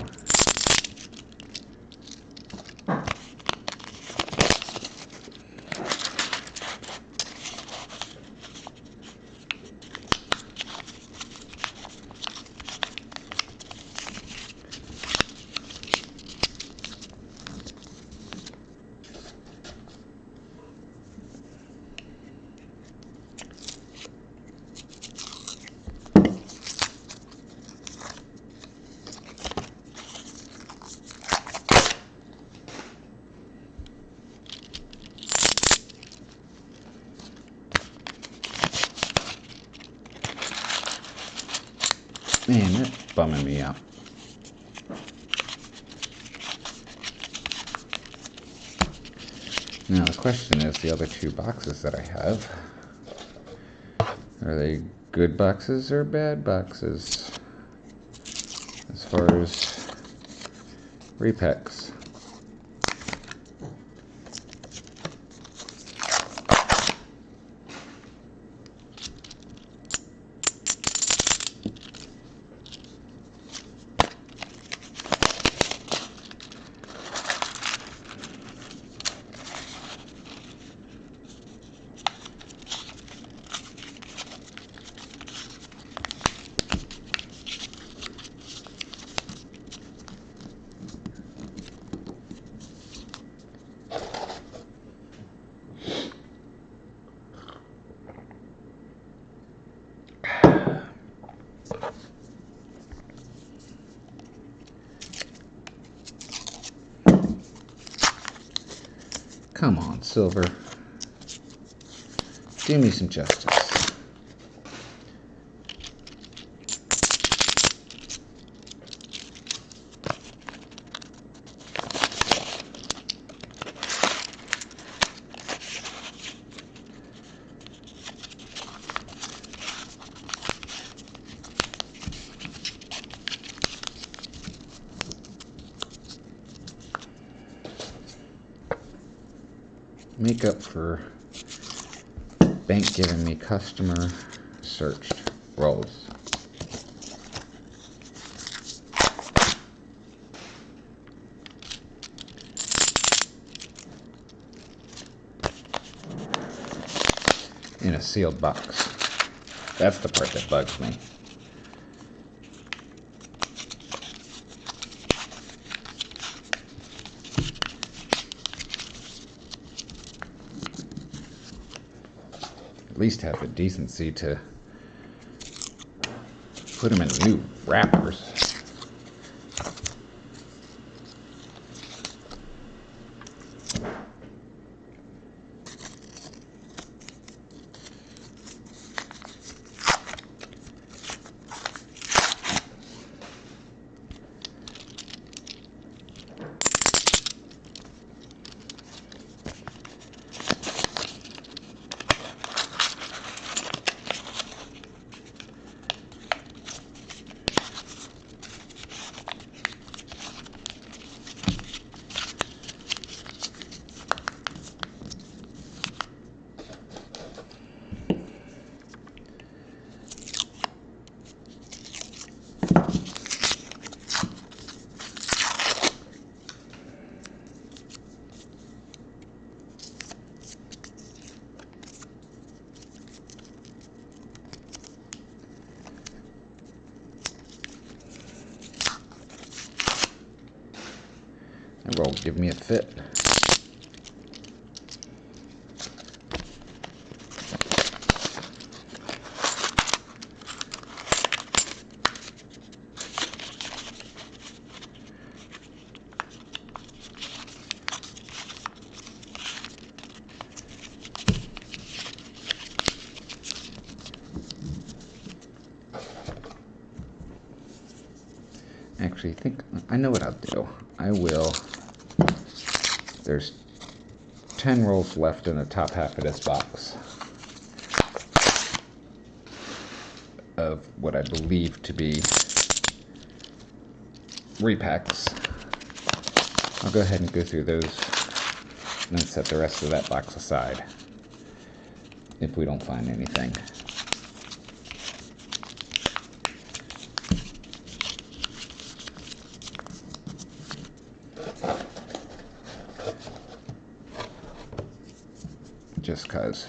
Man, that's bumming me out. Now the question is, the other two boxes that I have, are they good boxes or bad boxes as far as repacks? Come on, Silver. Do me some justice. Make up for bank giving me customer searched rolls. In a sealed box. That's the part that bugs me. At least have the decency to put them in new wrappers. roll give me a fit. Actually, I know what I'll do. There's 10 rolls left in the top half of this box of what I believe to be repacks. I'll go ahead and go through those and then set the rest of that box aside if we don't find anything. Just cause.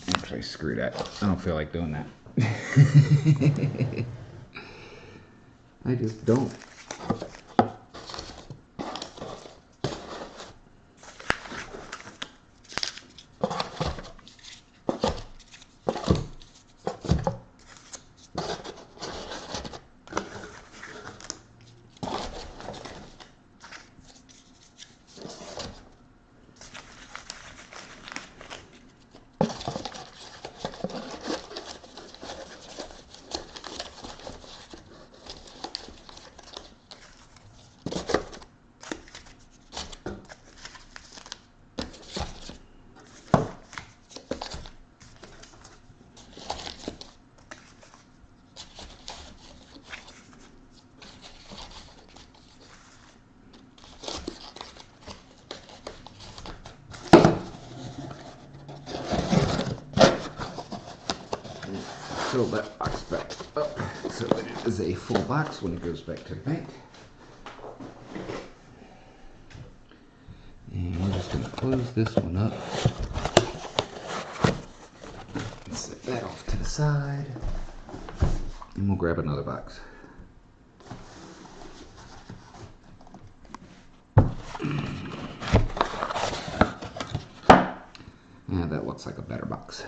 Actually, screw that. I don't feel like doing that. I just don't. Fill that box back up so that it is a full box when it goes back to the bank. And we're just going to close this one up. Set that off to the side. And we'll grab another box. Yeah, that looks like a better box.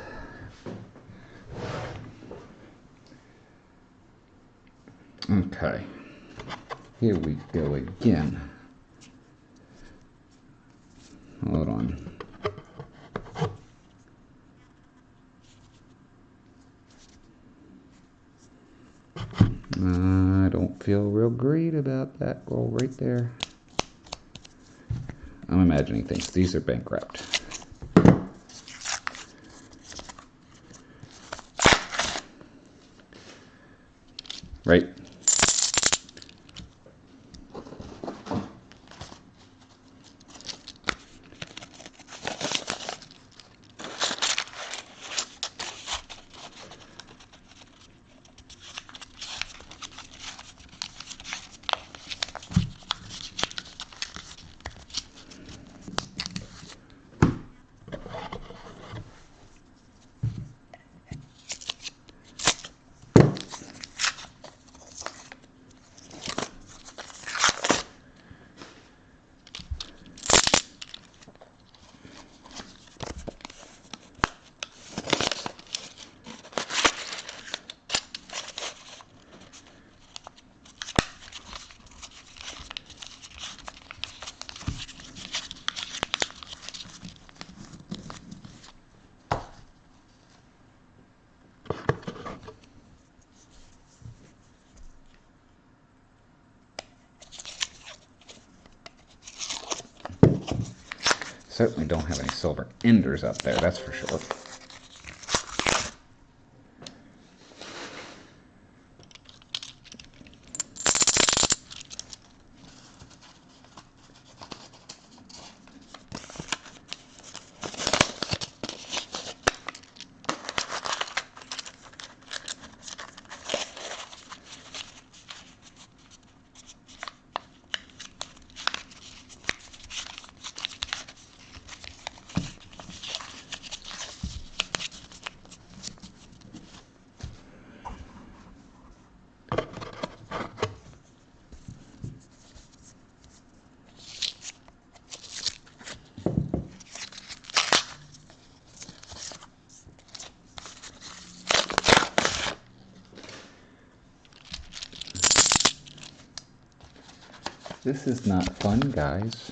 Okay, here we go again. Hold on. I don't feel real great about that roll right there. I'm imagining things. These are bankrupt. Right? certainly don't have any silver enders up there, that's for sure. This is not fun, guys.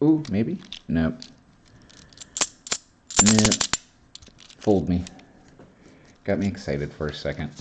Ooh, maybe? Nope. Nope. Fooled me. Got me excited for a second.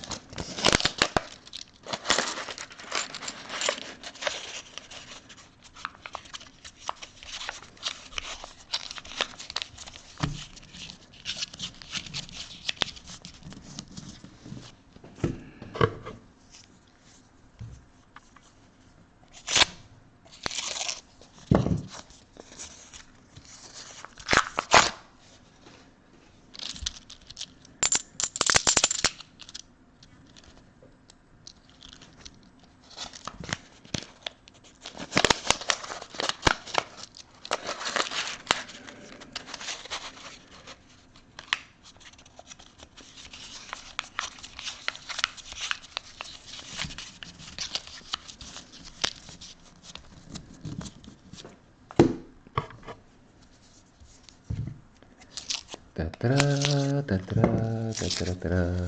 Da-da-da, da-da-da, da-da-da-da.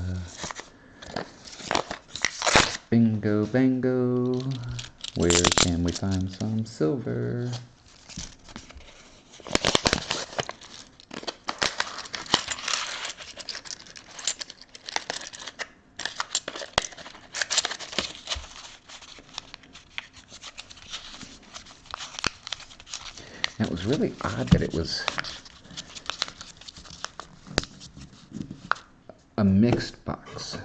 Bingo, bango. Where can we find some silver? And it was really odd that it was a mixed box.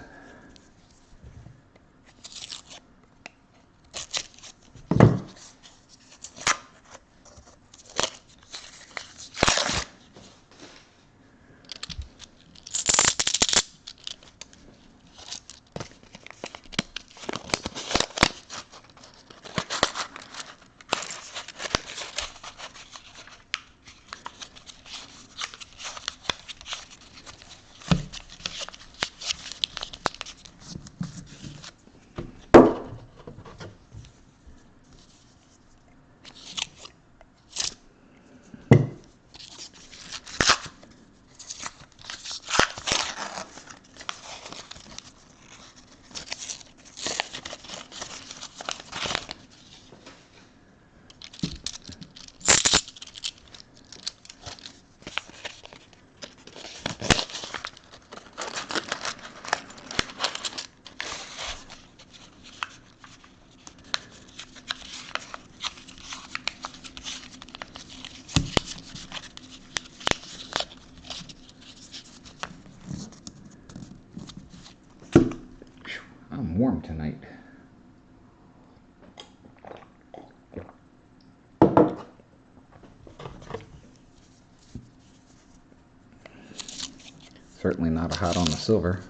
I'm warm tonight. Certainly not hot on the silver.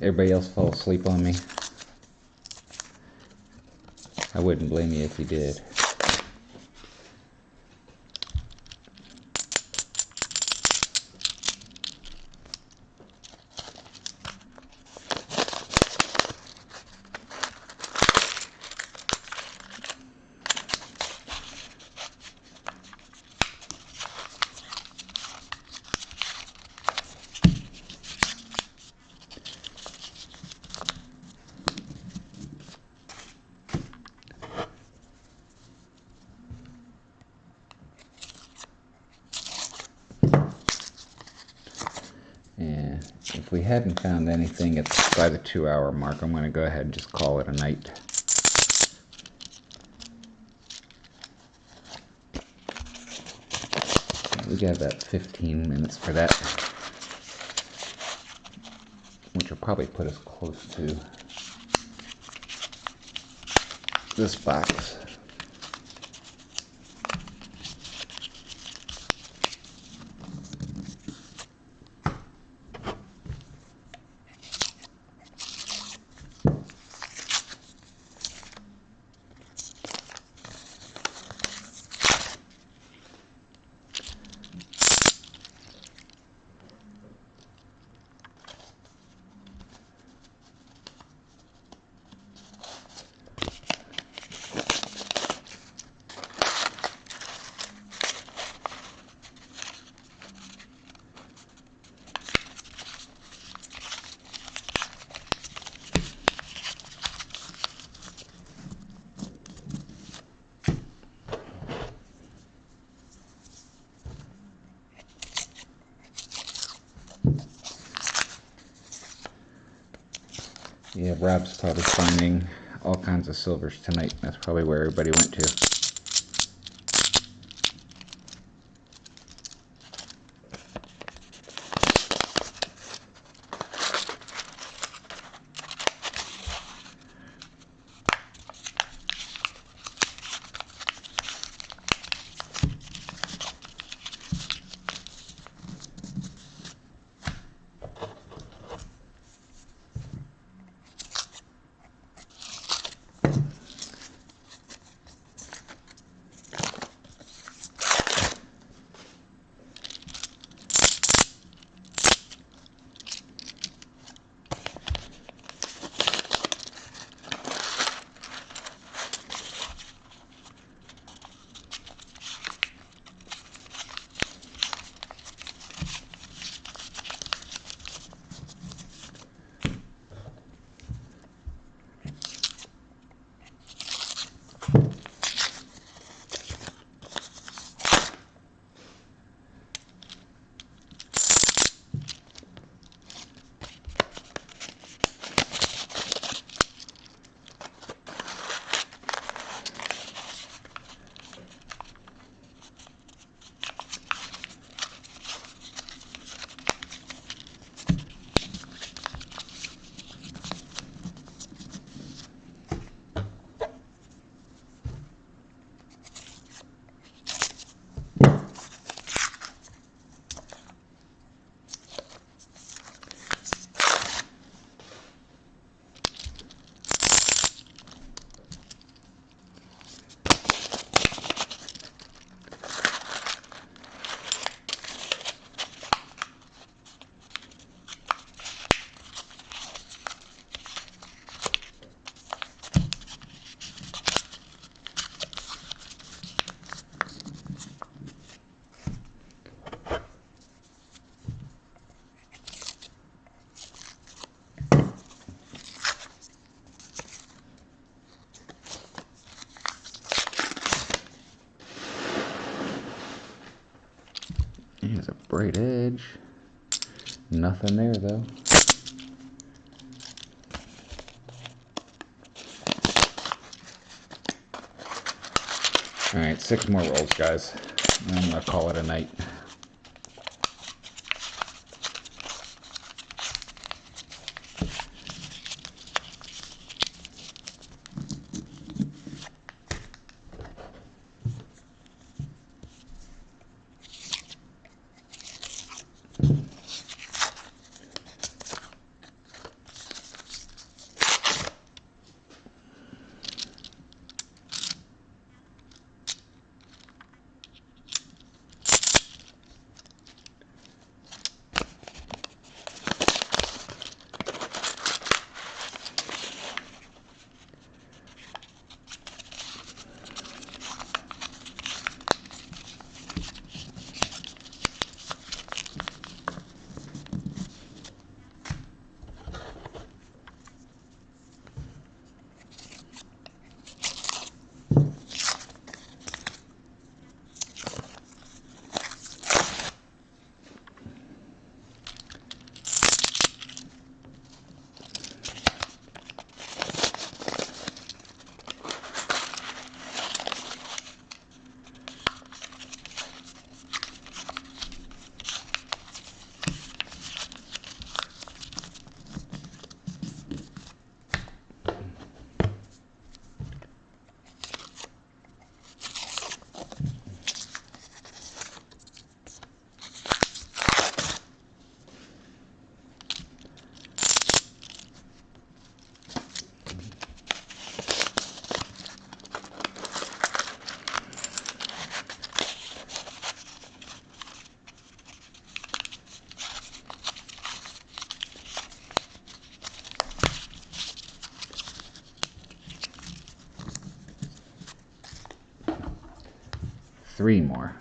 Everybody else fall asleep on me. I wouldn't blame you if you did. And if we hadn't found anything by the 2-hour mark, I'm going to go ahead and just call it a night. We got about 15 minutes for that, which will probably put us close to this box. Yeah, Rob's probably finding all kinds of silvers tonight. That's probably where everybody went to. Braid edge. Nothing there though. Alright, 6 more rolls, guys. And I'm going to call it a night. Three more.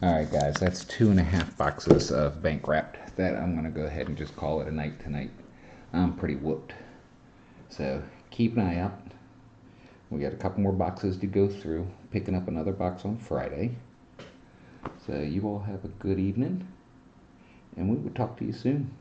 Alright guys, that's 2.5 boxes of bank wrapped that I'm going to go ahead and just call it a night tonight. I'm pretty whooped. So keep an eye out. We got a couple more boxes to go through. Picking up another box on Friday. So you all have a good evening. And we will talk to you soon.